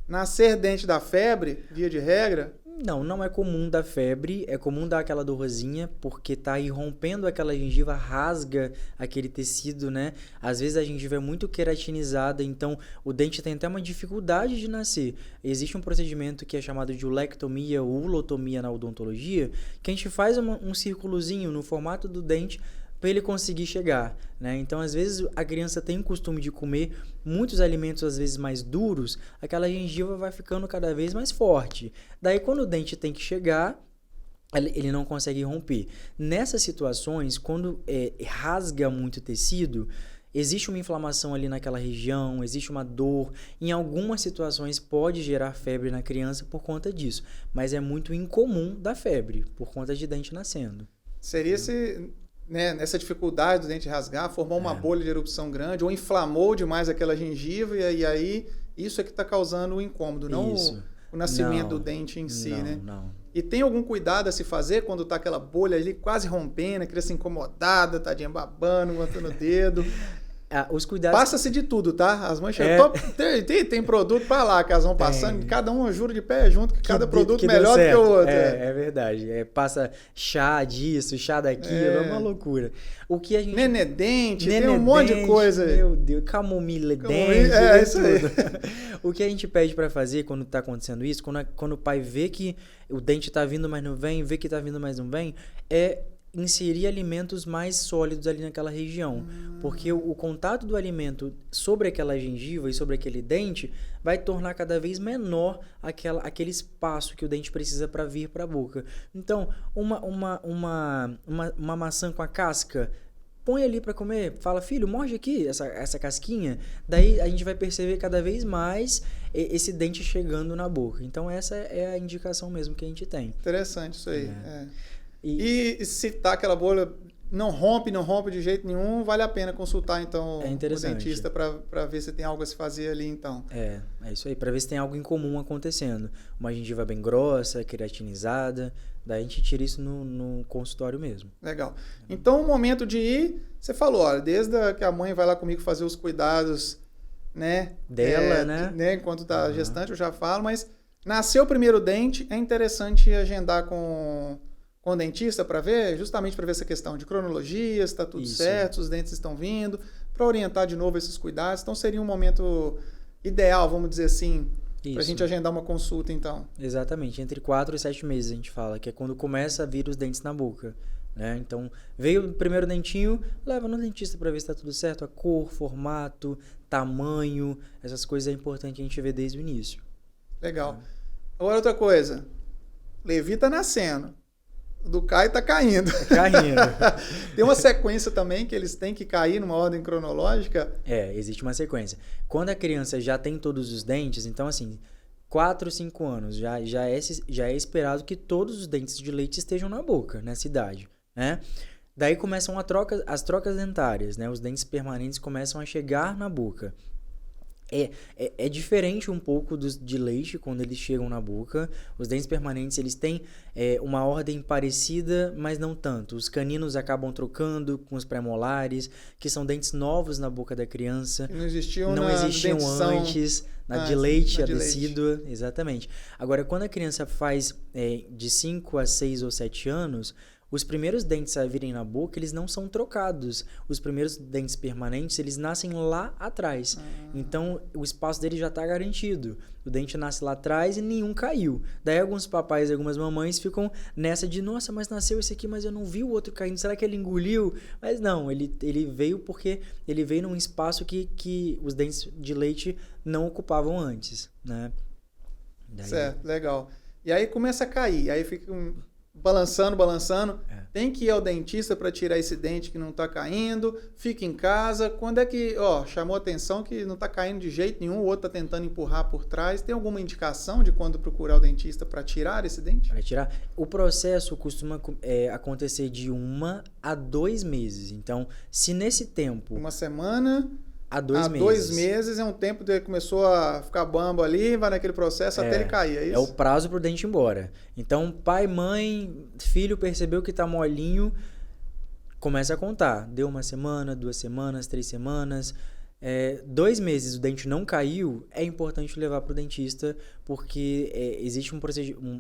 Speaker 1: Nascer dente da febre, via de regra...
Speaker 2: Não é comum dar febre, é comum dar aquela dorzinha, porque tá aí rompendo aquela gengiva, rasga aquele tecido, né? Às vezes a gengiva é muito queratinizada, então o dente tem até uma dificuldade de nascer. Existe um procedimento que é chamado de ulectomia ou ulotomia na odontologia, que a gente faz um círculozinho no formato do dente, para ele conseguir chegar, né? Então, às vezes, a criança tem o costume de comer muitos alimentos, às vezes, mais duros, aquela gengiva vai ficando cada vez mais forte. Daí, quando o dente tem que chegar, ele não consegue romper. Nessas situações, quando rasga muito o tecido, existe uma inflamação ali naquela região, existe uma dor. Em algumas situações, pode gerar febre na criança por conta disso, mas é muito incomum da febre, por conta de dente nascendo.
Speaker 1: Seria nessa dificuldade do dente rasgar, formou uma bolha de erupção grande, ou inflamou demais aquela gengiva, e aí isso é que está causando o incômodo, não o nascimento do dente em si, né?
Speaker 2: Não.
Speaker 1: E tem algum cuidado a se fazer quando está aquela bolha ali quase rompendo, a criança incomodada, tadinha babando, levantando o dedo?
Speaker 2: Os cuidados...
Speaker 1: Passa-se de tudo, tá? As mães chegam... Tem produto para lá, que elas vão passando, cada um jura de pé junto, que cada produto melhor do que o outro.
Speaker 2: É verdade. Passa chá disso, chá daquilo, é uma loucura. O que a gente...
Speaker 1: Nenedente, tem um monte de coisa.
Speaker 2: Meu Deus, camomila dente,
Speaker 1: isso aí.
Speaker 2: O que a gente pede para fazer quando tá acontecendo isso, quando o pai vê que o dente tá vindo, mas não vem, vê que tá vindo, mas não vem, é inserir alimentos mais sólidos ali naquela região, porque o contato do alimento sobre aquela gengiva e sobre aquele dente vai tornar cada vez menor aquele espaço que o dente precisa para vir para a boca. Então, uma maçã com a casca, põe ali para comer, fala, filho, morde aqui essa casquinha, daí a gente vai perceber cada vez mais esse dente chegando na boca. Então, essa é a indicação mesmo que a gente tem.
Speaker 1: Interessante isso aí. E se tá aquela bolha não rompe de jeito nenhum, vale a pena consultar, então, o dentista para ver se tem algo a se fazer ali, então.
Speaker 2: É isso aí, para ver se tem algo em comum acontecendo. Uma gengiva bem grossa, queratinizada, daí a gente tira isso no consultório mesmo.
Speaker 1: Legal. Então, o momento de ir, você falou, olha, desde que a mãe vai lá comigo fazer os cuidados, né?
Speaker 2: Dela, né?
Speaker 1: Enquanto tá gestante, eu já falo, mas nasceu o primeiro dente, é interessante agendar com o dentista para ver, justamente para ver essa questão de cronologia, se está tudo certo, os dentes estão vindo, para orientar de novo esses cuidados. Então seria um momento ideal, vamos dizer assim, para a gente agendar uma consulta, então.
Speaker 2: Exatamente, entre 4 e 7 meses a gente fala, que é quando começa a vir os dentes na boca. Né? Então, veio o primeiro dentinho, leva no dentista para ver se está tudo certo, a cor, formato, tamanho, essas coisas é importante a gente ver desde o início.
Speaker 1: Legal. Agora outra coisa, Levi tá nascendo. Do Caio tá caindo.
Speaker 2: Caindo.
Speaker 1: Tem uma sequência também que eles têm que cair numa ordem cronológica?
Speaker 2: Existe uma sequência. Quando a criança já tem todos os dentes, então assim, 4, 5 anos, já é esperado que todos os dentes de leite estejam na boca, nessa idade, né? Daí começam as trocas dentárias, né? Os dentes permanentes começam a chegar na boca. É diferente um pouco de leite quando eles chegam na boca. Os dentes permanentes eles têm uma ordem parecida, mas não tanto. Os caninos acabam trocando com os pré-molares, que são dentes novos na boca da criança.
Speaker 1: Não existiam
Speaker 2: antes, de leite, a decídua. Exatamente. Agora, quando a criança faz de 5 a 6 ou 7 anos, os primeiros dentes a virem na boca, eles não são trocados. Os primeiros dentes permanentes, eles nascem lá atrás. Então, o espaço dele já está garantido. O dente nasce lá atrás e nenhum caiu. Daí, alguns papais e algumas mamães ficam nessa de, nossa, mas nasceu esse aqui, mas eu não vi o outro caindo. Será que ele engoliu? Mas não, ele veio porque ele veio num espaço que os dentes de leite não ocupavam antes, né? Daí...
Speaker 1: Certo, legal. E aí começa a cair, aí fica balançando. Tem que ir ao dentista para tirar esse dente que não está caindo, fica em casa. Quando é que, chamou a atenção que não está caindo de jeito nenhum, o outro está tentando empurrar por trás. Tem alguma indicação de quando procurar o dentista para tirar esse dente?
Speaker 2: Para tirar. O processo costuma acontecer de 1 a 2 meses. Então, se nesse tempo...
Speaker 1: Uma semana...
Speaker 2: Há 2 meses.
Speaker 1: 2 meses é um tempo que começou a ficar bambo ali, vai naquele processo até ele cair, é isso?
Speaker 2: É o prazo pro dente ir embora. Então, pai, mãe, filho percebeu que tá molinho, começa a contar. Deu 1 semana, 2 semanas, 3 semanas... 2 meses o dente não caiu, é importante levar para o dentista, porque existe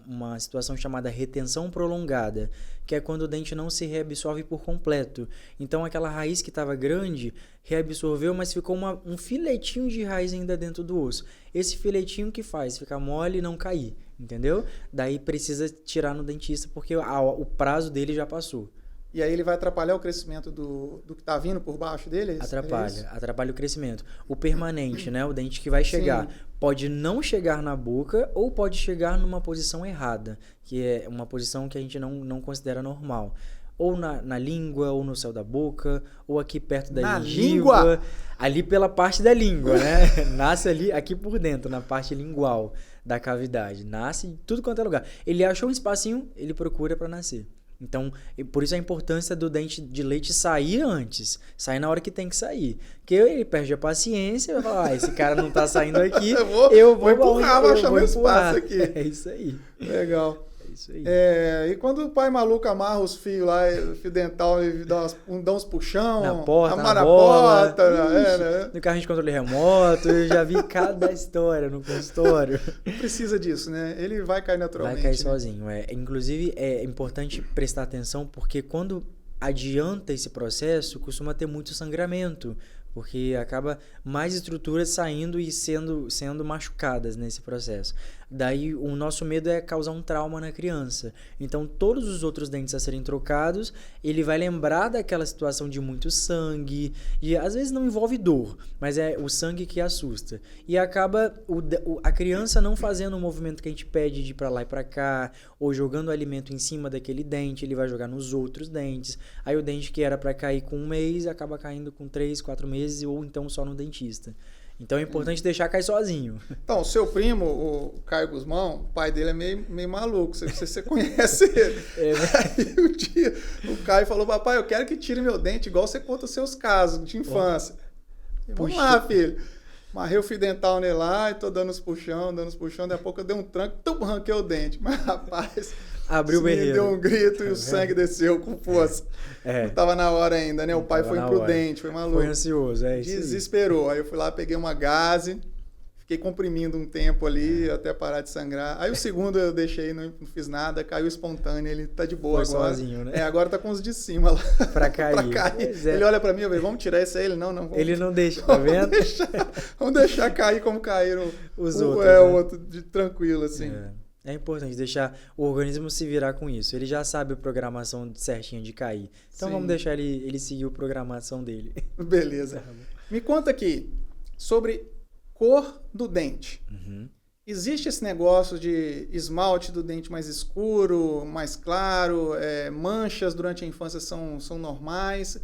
Speaker 2: uma situação chamada retenção prolongada, que é quando o dente não se reabsorve por completo. Então aquela raiz que estava grande reabsorveu, mas ficou um filetinho de raiz ainda dentro do osso. Esse filetinho que faz ficar mole e não cair, entendeu? Daí precisa tirar no dentista, porque o prazo dele já passou.
Speaker 1: E aí ele vai atrapalhar o crescimento do que está vindo por baixo dele?
Speaker 2: Atrapalha o crescimento. O permanente, né? O dente que vai chegar. Sim. Pode não chegar na boca ou pode chegar numa posição errada, que é uma posição que a gente não considera normal. Ou na língua, ou no céu da boca, ou aqui perto da gengiva. Ali pela parte da língua, né? Nasce ali, aqui por dentro, na parte lingual da cavidade. Nasce em tudo quanto é lugar. Ele achou um espacinho, ele procura para nascer. Então, por isso a importância do dente de leite sair antes. Sair na hora que tem que sair. Porque ele perde a paciência e vai falar, esse cara não tá saindo aqui, eu vou empurrar, vou achar meu espaço aqui. É isso aí.
Speaker 1: Legal. É isso aí. E quando o pai maluco amarra os fios lá, fio dental, e dá uns puxão,
Speaker 2: na porta,
Speaker 1: amarra na porta,
Speaker 2: né? No carrinho de controle remoto, eu já vi cada história no consultório.
Speaker 1: Não precisa disso, né? Ele vai cair naturalmente.
Speaker 2: Vai cair sozinho. Inclusive, é importante prestar atenção, porque quando adianta esse processo, costuma ter muito sangramento, porque acaba mais estruturas saindo e sendo machucadas nesse processo. Daí o nosso medo é causar um trauma na criança. Então todos os outros dentes a serem trocados, ele vai lembrar daquela situação de muito sangue, e às vezes não envolve dor, mas é o sangue que assusta. E acaba a criança não fazendo o movimento que a gente pede de ir para lá e para cá, ou jogando o alimento em cima daquele dente, ele vai jogar nos outros dentes. Aí o dente que era para cair com 1 mês, acaba caindo com 3, 4 meses, ou então só no dentista. Então é importante deixar cair sozinho.
Speaker 1: Então, o seu primo, o Caio Guzmão, o pai dele é meio maluco, você conhece ele. Aí um dia o Caio falou, papai, eu quero que tire meu dente, igual você conta os seus casos de infância. Vamos lá, filho. Amarrei o fio dental nele lá e tô dando os puxão, daqui a pouco eu dei um tranco, arranquei o dente. Mas, rapaz,
Speaker 2: abriu o berreiro.
Speaker 1: Deu um grito e o sangue desceu com força. Não tava na hora ainda, né? O pai foi imprudente, foi maluco.
Speaker 2: Foi ansioso, isso
Speaker 1: desesperou. Aí eu fui lá, peguei uma gaze, fiquei comprimindo um tempo ali até parar de sangrar. Aí o segundo eu deixei, não fiz nada, caiu espontâneo, ele tá de boa
Speaker 2: foi
Speaker 1: agora.
Speaker 2: Sozinho, né?
Speaker 1: Agora tá com os de cima lá.
Speaker 2: Pra cair.
Speaker 1: Ele olha pra mim, eu falei, vamos tirar esse aí? Ele, não.
Speaker 2: Ele não deixa, tá vendo?
Speaker 1: Vamos deixar cair como caíram
Speaker 2: os outros.
Speaker 1: O outro tranquilo, assim.
Speaker 2: É importante deixar o organismo se virar com isso. Ele já sabe a programação certinha de cair. Então vamos deixar ele seguir a programação dele.
Speaker 1: Beleza. Me conta aqui sobre cor do dente. Existe esse negócio de esmalte do dente mais escuro, mais claro, manchas durante a infância são normais?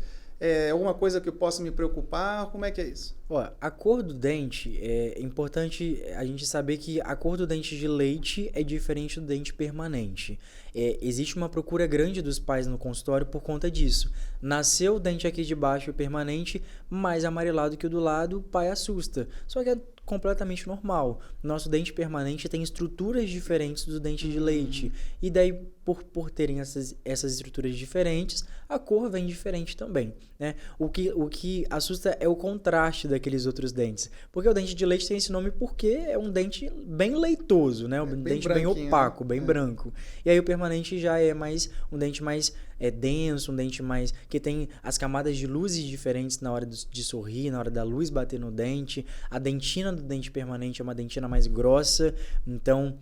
Speaker 1: Alguma coisa que eu possa me preocupar? Como é que é isso?
Speaker 2: A cor do dente, é importante a gente saber que a cor do dente de leite é diferente do dente permanente. Existe uma procura grande dos pais no consultório por conta disso. Nasceu o dente aqui de baixo permanente, mais amarelado que o do lado, o pai assusta. Só que é completamente normal. Nosso dente permanente tem estruturas diferentes do dente de leite. E daí, por terem essas estruturas diferentes, a cor vem diferente também, né? O que assusta é o contraste daqueles outros dentes. Porque o dente de leite tem esse nome porque é um dente bem leitoso, né? Um dente bem opaco, bem branco. E aí o permanente já é um dente mais denso, um dente mais que tem as camadas de luzes diferentes na hora de sorrir, na hora da luz bater no dente. A dentina do dente permanente é uma dentina mais grossa, então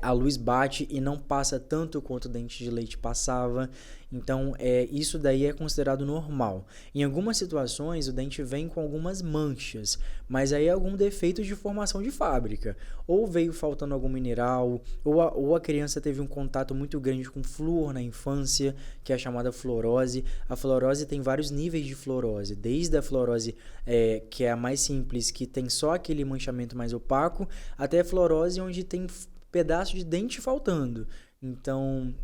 Speaker 2: a luz bate e não passa tanto quanto o dente de leite passava. Então, isso daí é considerado normal. Em algumas situações, o dente vem com algumas manchas, mas aí é algum defeito de formação de fábrica. Ou veio faltando algum mineral, ou a criança teve um contato muito grande com flúor na infância, que é a chamada fluorose. A fluorose tem vários níveis de fluorose, desde a fluorose que é a mais simples, que tem só aquele manchamento mais opaco, até a fluorose onde tem pedaço de dente faltando. Então,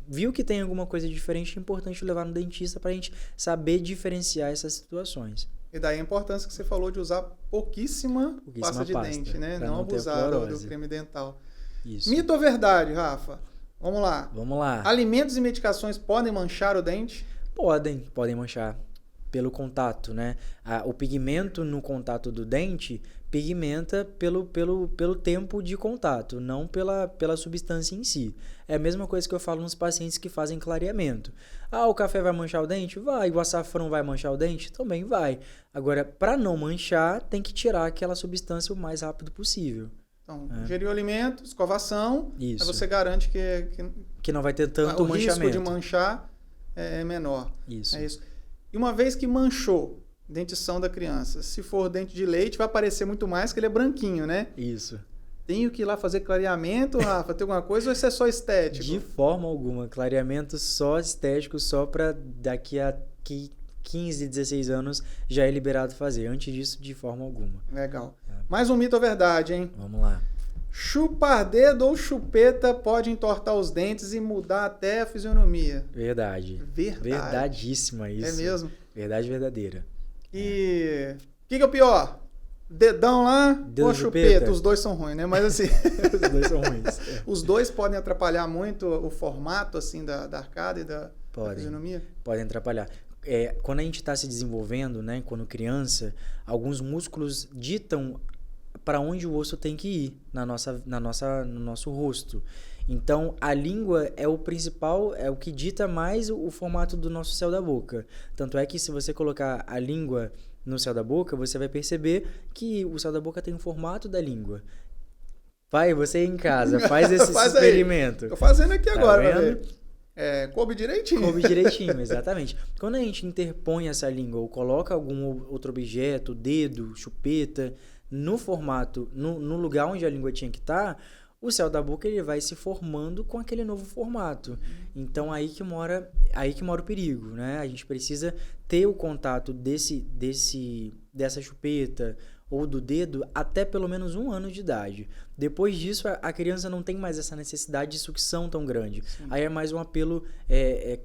Speaker 2: viu que tem alguma coisa diferente, é importante levar no dentista para a gente saber diferenciar essas situações.
Speaker 1: E daí a importância que você falou de usar pouquíssima pasta de dente, né? Não abusar do creme dental.
Speaker 2: Isso.
Speaker 1: Mito ou verdade, Rafa? Vamos lá.
Speaker 2: Vamos lá.
Speaker 1: Alimentos e medicações podem manchar o dente?
Speaker 2: Podem manchar pelo contato, né? O pigmento no contato do dente pigmenta pelo tempo de contato, não pela substância em si. É a mesma coisa que eu falo nos pacientes que fazem clareamento. O café vai manchar o dente? Vai. O açafrão vai manchar o dente? Também vai. Agora, para não manchar, tem que tirar aquela substância o mais rápido possível.
Speaker 1: Então, ingerir o alimento, escovação, aí você garante
Speaker 2: que não vai ter tanto manchamento.
Speaker 1: O risco de manchar é menor.
Speaker 2: Isso.
Speaker 1: É isso. E uma vez que manchou, dentição da criança, se for dente de leite, vai aparecer muito mais, que ele é branquinho, né?
Speaker 2: Isso.
Speaker 1: Tenho que ir lá fazer clareamento, Rafa? Tem alguma coisa ou isso é só estético?
Speaker 2: De forma alguma. Clareamento só estético, só para daqui a 15, 16 anos já é liberado fazer. Antes disso, de forma alguma.
Speaker 1: Legal. Mais um mito ou verdade, hein?
Speaker 2: Vamos lá.
Speaker 1: Chupar dedo ou chupeta pode entortar os dentes e mudar até a fisionomia.
Speaker 2: Verdade. Verdadíssima isso.
Speaker 1: É mesmo?
Speaker 2: Verdade verdadeira.
Speaker 1: E o que é o pior? Dedão lá ou chupeta? Os dois são ruins, né? Mas assim...
Speaker 2: Os dois são ruins.
Speaker 1: Os dois podem atrapalhar muito o formato assim da arcada e da fisionomia? Podem
Speaker 2: atrapalhar. Quando a gente está se desenvolvendo, né? Quando criança, alguns músculos ditam para onde o osso tem que ir no nosso rosto. Então, a língua é o principal, é o que dita mais o formato do nosso céu da boca. Tanto é que se você colocar a língua no céu da boca, você vai perceber que o céu da boca tem o formato da língua. Vai, você em casa, faz esse experimento.
Speaker 1: Tô fazendo aqui agora, pra ver. Coube direitinho.
Speaker 2: Coube direitinho, exatamente. Quando a gente interpõe essa língua ou coloca algum outro objeto, dedo, chupeta, no formato, no lugar onde a língua tinha que estar, o céu da boca ele vai se formando com aquele novo formato. Então, aí que mora o perigo, né? A gente precisa ter o contato dessa chupeta ou do dedo até pelo menos 1 ano de idade. Depois disso, a criança não tem mais essa necessidade de sucção tão grande.
Speaker 1: Sim.
Speaker 2: Aí é mais um apelo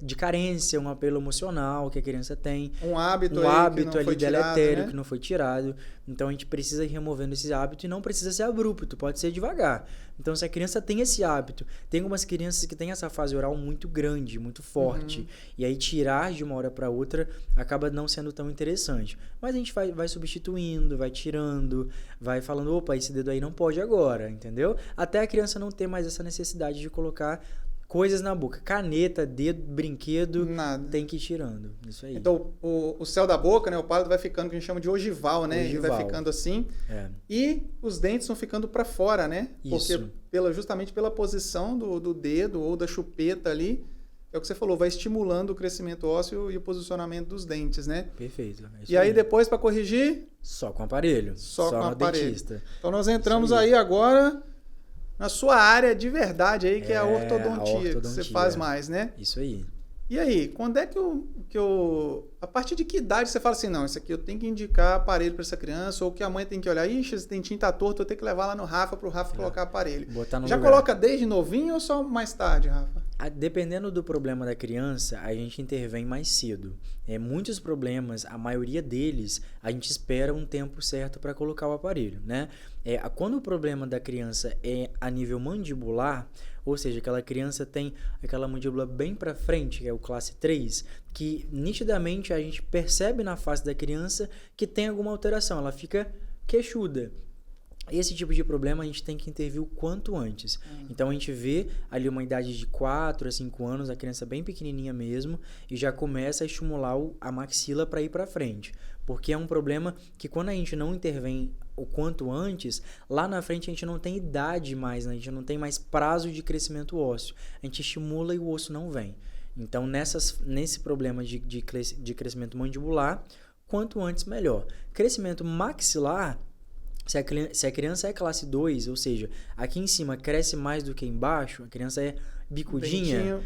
Speaker 2: de carência, um apelo emocional que a criança tem.
Speaker 1: Um hábito,
Speaker 2: hábito ali
Speaker 1: tirado,
Speaker 2: deletério,
Speaker 1: né?
Speaker 2: que não foi tirado. Então a gente precisa ir removendo esse hábito e não precisa ser abrupto, pode ser devagar. Então se a criança tem esse hábito, tem algumas crianças que têm essa fase oral muito grande, muito forte, e aí tirar de uma hora para outra acaba não sendo tão interessante. Mas a gente vai substituindo, vai tirando, vai falando, opa, esse dedo aí não pode agora, entendeu? Até a criança não ter mais essa necessidade de colocar coisas na boca. Caneta, dedo, brinquedo,
Speaker 1: nada.
Speaker 2: Tem que ir tirando. Isso aí.
Speaker 1: Então, o céu da boca, né? O pálito vai ficando, que a gente chama de ogival, né? Ele vai ficando assim. E os dentes vão ficando para fora, né?
Speaker 2: Isso.
Speaker 1: Porque justamente pela posição do dedo ou da chupeta ali, é o que você falou, vai estimulando o crescimento ósseo e o posicionamento dos dentes, né?
Speaker 2: Perfeito.
Speaker 1: E aí depois, para corrigir?
Speaker 2: Só com aparelho.
Speaker 1: Só com aparelho.
Speaker 2: Dentista.
Speaker 1: Então nós entramos aí agora na sua área de verdade aí, que é a ortodontia, que você faz mais, né?
Speaker 2: Isso aí.
Speaker 1: E aí, quando é que eu... A partir de que idade você fala assim, não, isso aqui eu tenho que indicar aparelho para essa criança, ou que a mãe tem que olhar, ixi, esse dentinho tá torto, eu tenho que levar lá no Rafa, pro Rafa colocar aparelho. Já
Speaker 2: lugar.
Speaker 1: Coloca desde novinho ou só mais tarde, Rafa?
Speaker 2: Dependendo do problema da criança, a gente intervém mais cedo. Muitos problemas, a maioria deles, a gente espera um tempo certo para colocar o aparelho, né? Quando o problema da criança é a nível mandibular, ou seja, aquela criança tem aquela mandíbula bem para frente, que é o classe 3, que nitidamente a gente percebe na face da criança que tem alguma alteração, ela fica queixuda. Esse tipo de problema a gente tem que intervir o quanto antes. Então a gente vê ali uma idade de 4 a 5 anos, a criança bem pequenininha mesmo, e já começa a estimular a maxila para ir para frente. Porque é um problema que quando a gente não intervém o quanto antes, lá na frente a gente não tem idade mais, né? A gente não tem mais prazo de crescimento ósseo. A gente estimula e o osso não vem. Então nesse problema de crescimento mandibular, quanto antes melhor. Crescimento maxilar, se a criança é classe 2, ou seja, aqui em cima cresce mais do que embaixo, a criança é bicudinha,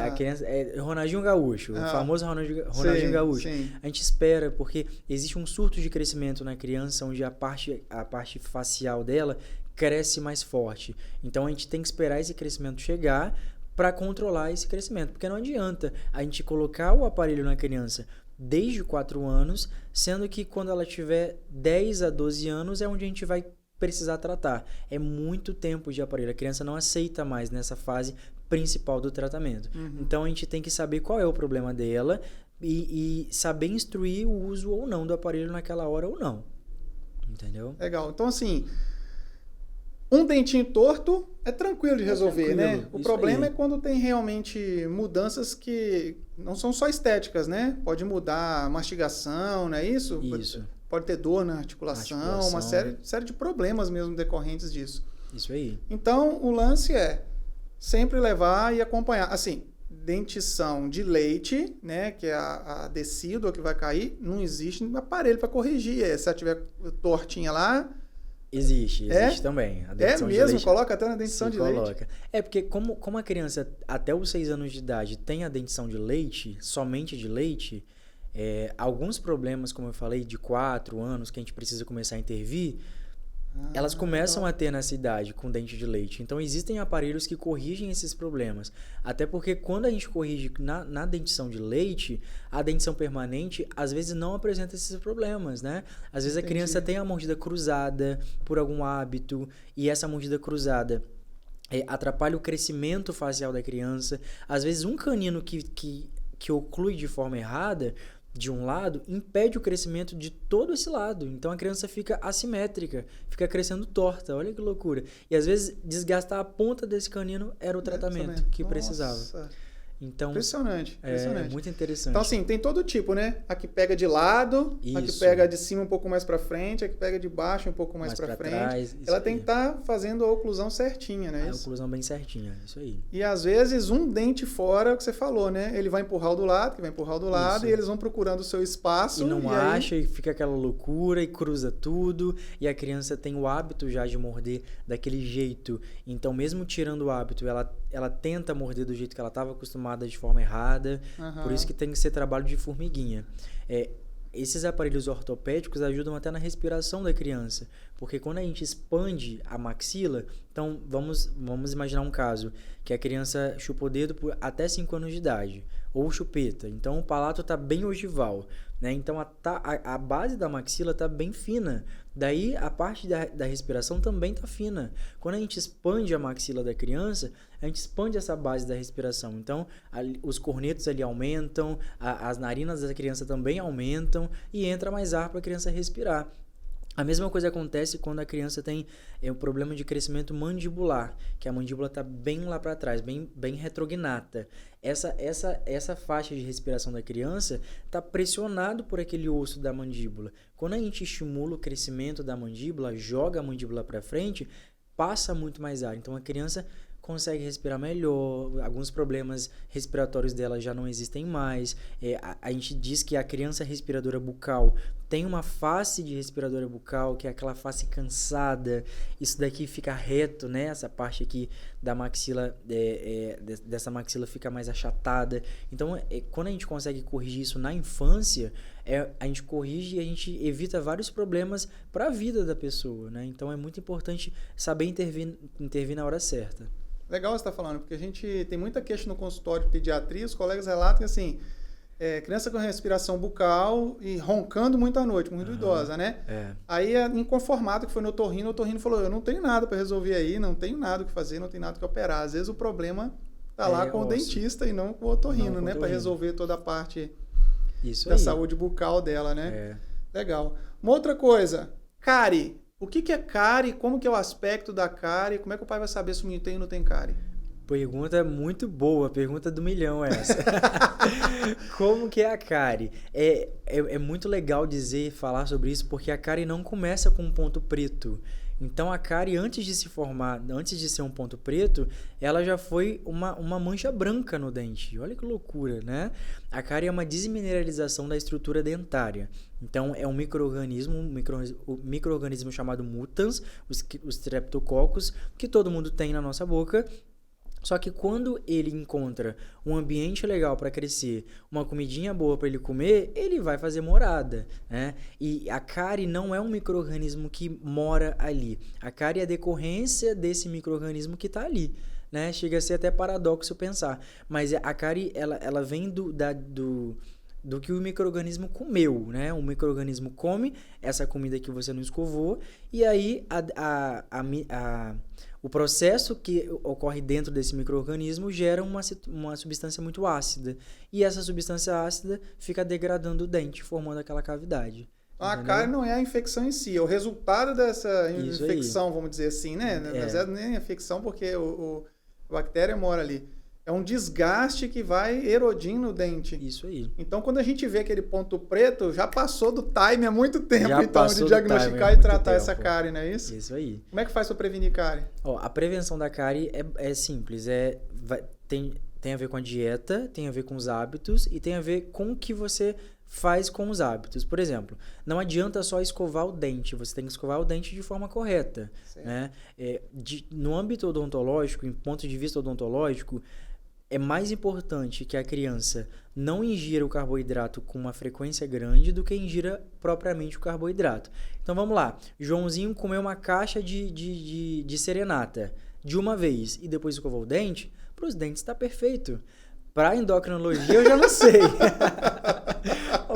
Speaker 2: a criança é Ronaldinho Gaúcho, o famoso Ronaldinho Gaúcho.
Speaker 1: Sim.
Speaker 2: A gente espera, porque existe um surto de crescimento na criança, onde a parte facial dela cresce mais forte. Então a gente tem que esperar esse crescimento chegar para controlar esse crescimento, porque não adianta a gente colocar o aparelho na criança desde 4 anos, sendo que quando ela tiver 10 a 12 anos é onde a gente vai precisar tratar. É muito tempo de aparelho. A criança não aceita mais nessa fase principal do tratamento. Então a gente tem que saber qual é o problema dela e saber instruir o uso ou não do aparelho naquela hora ou não. Entendeu?
Speaker 1: Legal. Então assim, um dentinho torto é tranquilo de resolver, né? O problema é quando tem realmente mudanças que não são só estéticas, né? Pode mudar a mastigação, não é isso?
Speaker 2: Isso.
Speaker 1: Pode ter dor na articulação, uma série de problemas mesmo decorrentes disso.
Speaker 2: Isso aí.
Speaker 1: Então, o lance é sempre levar e acompanhar. Assim, dentição de leite, né? Que é a decídua que vai cair, não existe um aparelho para corrigir. Se ela tiver tortinha lá...
Speaker 2: Existe também. A
Speaker 1: dentição de leite. Coloca até na dentição de leite.
Speaker 2: Porque como a criança até os 6 anos de idade tem a dentição de leite, somente de leite, alguns problemas, como eu falei, de 4 anos que a gente precisa começar a intervir, elas começam a ter nessa idade com dente de leite. Então existem aparelhos que corrigem esses problemas. Até porque quando a gente corrige na dentição de leite, a dentição permanente às vezes não apresenta esses problemas, né? Às vezes a criança tem a mordida cruzada por algum hábito, e essa mordida cruzada atrapalha o crescimento facial da criança. Às vezes um canino que oclui de forma errada de um lado, impede o crescimento de todo esse lado. Então a criança fica assimétrica, fica crescendo torta. Olha que loucura. E às vezes desgastar a ponta desse canino era o tratamento que precisava. Então, impressionante. É muito interessante.
Speaker 1: Então, assim, tem todo tipo, né? A que pega de lado, a que pega de cima um pouco mais pra frente, a que pega de baixo um pouco mais pra frente. Trás, ela tem que estar fazendo a oclusão certinha, né?
Speaker 2: A oclusão bem certinha, isso aí.
Speaker 1: E às vezes um dente fora, é o que você falou, né? Ele vai empurrar o do lado, e eles vão procurando o seu espaço.
Speaker 2: E não acha, e fica aquela loucura, e cruza tudo, e a criança tem o hábito já de morder daquele jeito. Então, mesmo tirando o hábito, ela tenta morder do jeito que ela estava acostumada, de forma errada. Por isso que tem que ser trabalho de formiguinha. esses aparelhos ortopédicos ajudam até na respiração da criança, porque quando a gente expande a maxila, então vamos imaginar um caso, que a criança chupa o dedo por até 5 anos de idade, ou chupeta, então o palato está bem ogival, né? Então a base da maxila está bem fina, daí a parte da respiração também está fina. Quando a gente expande a maxila da criança, a gente expande essa base da respiração, então os cornetos ali aumentam, as narinas da criança também aumentam e entra mais ar para a criança respirar. A mesma coisa acontece quando a criança tem um problema de crescimento mandibular, que a mandíbula está bem lá para trás, bem retrognata. Essa faixa de respiração da criança está pressionado por aquele osso da mandíbula. Quando a gente estimula o crescimento da mandíbula, joga a mandíbula para frente, passa muito mais ar. Então a criança consegue respirar melhor, alguns problemas respiratórios dela já não existem mais. A gente diz que a criança respiradora bucal tem uma face de respiradora bucal, que é aquela face cansada, isso daqui fica reto, né? Essa parte aqui da maxila, dessa maxila fica mais achatada. Então, quando a gente consegue corrigir isso na infância, a gente corrige e a gente evita vários problemas para a vida da pessoa, né? Então, é muito importante saber intervir na hora certa.
Speaker 1: Legal você estar falando, porque a gente tem muita queixa no consultório de pediatria, os colegas relatam que assim, criança com respiração bucal e roncando muito à noite, muito idosa, né? Aí é inconformado que foi no otorrino, o otorrino falou, eu não tenho nada para resolver aí, não tenho nada o que fazer, não tenho nada o que operar. Às vezes o problema tá lá com o dentista e não com o otorrino, né? Para resolver toda a parte da saúde bucal dela, né? Legal. Uma outra coisa, cárie. O que é cárie? Como que é o aspecto da cárie? Como é que o pai vai saber se o menino tem ou não tem cárie?
Speaker 2: Pergunta muito boa, pergunta do milhão essa. Como que é a cárie? É muito legal falar sobre isso, porque a cárie não começa com um ponto preto. Então a cárie, antes de se formar, antes de ser um ponto preto, ela já foi uma mancha branca no dente. Olha que loucura, né? A cárie é uma desmineralização da estrutura dentária. Então é um micro-organismo chamado mutans, os streptococcus, que todo mundo tem na nossa boca. Só que quando ele encontra um ambiente legal para crescer, uma comidinha boa para ele comer, ele vai fazer morada, né? E a cárie não é um micro-organismo que mora ali. A cárie é a decorrência desse micro-organismo que está ali, né? Chega a ser até paradoxo pensar. Mas a cárie, ela vem do que o micro-organismo comeu, né? O micro-organismo come essa comida que você não escovou e aí o processo que ocorre dentro desse micro-organismo gera uma substância muito ácida. E essa substância ácida fica degradando o dente, formando aquela cavidade.
Speaker 1: A cárie não é a infecção em si, é o resultado dessa infecção, vamos dizer assim, né? Na verdade, nem a infecção, porque a bactéria mora ali. É um desgaste que vai erodindo o dente.
Speaker 2: Isso aí.
Speaker 1: Então, quando a gente vê aquele ponto preto, já passou do time há muito tempo, então, de diagnosticar e tratar essa cárie, não é isso?
Speaker 2: Isso aí.
Speaker 1: Como é que faz para prevenir cárie?
Speaker 2: A prevenção da cárie é simples. Tem a ver com a dieta, tem a ver com os hábitos e tem a ver com o que você faz com os hábitos. Por exemplo, não adianta só escovar o dente, você tem que escovar o dente de forma correta, né? No âmbito odontológico, em ponto de vista odontológico, é mais importante que a criança não ingira o carboidrato com uma frequência grande do que ingira propriamente o carboidrato. Então vamos lá, Joãozinho comeu uma caixa de serenata de uma vez e depois escovou o dente, para os dentes está perfeito. Para endocrinologia eu já não sei.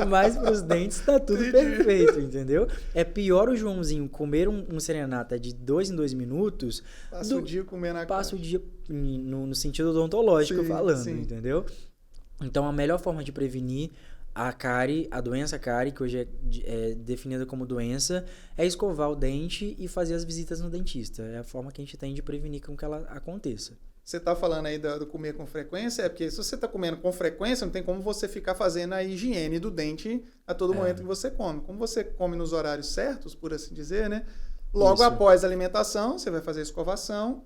Speaker 2: Mas para os dentes está tudo perfeito, entendeu? É pior o Joãozinho comer um serenata de 2 em 2 minutos.
Speaker 1: Passa o dia comendo a
Speaker 2: Passa o dia no sentido odontológico falando, entendeu? Então a melhor forma de prevenir a cárie, a doença cárie, que hoje é definida como doença, é escovar o dente e fazer as visitas no dentista. É a forma que a gente tem de prevenir com que ela aconteça.
Speaker 1: Você está falando aí do comer com frequência, porque se você está comendo com frequência, não tem como você ficar fazendo a higiene do dente a todo momento que você come. Como você come nos horários certos, por assim dizer, né? Logo após a alimentação, você vai fazer a escovação,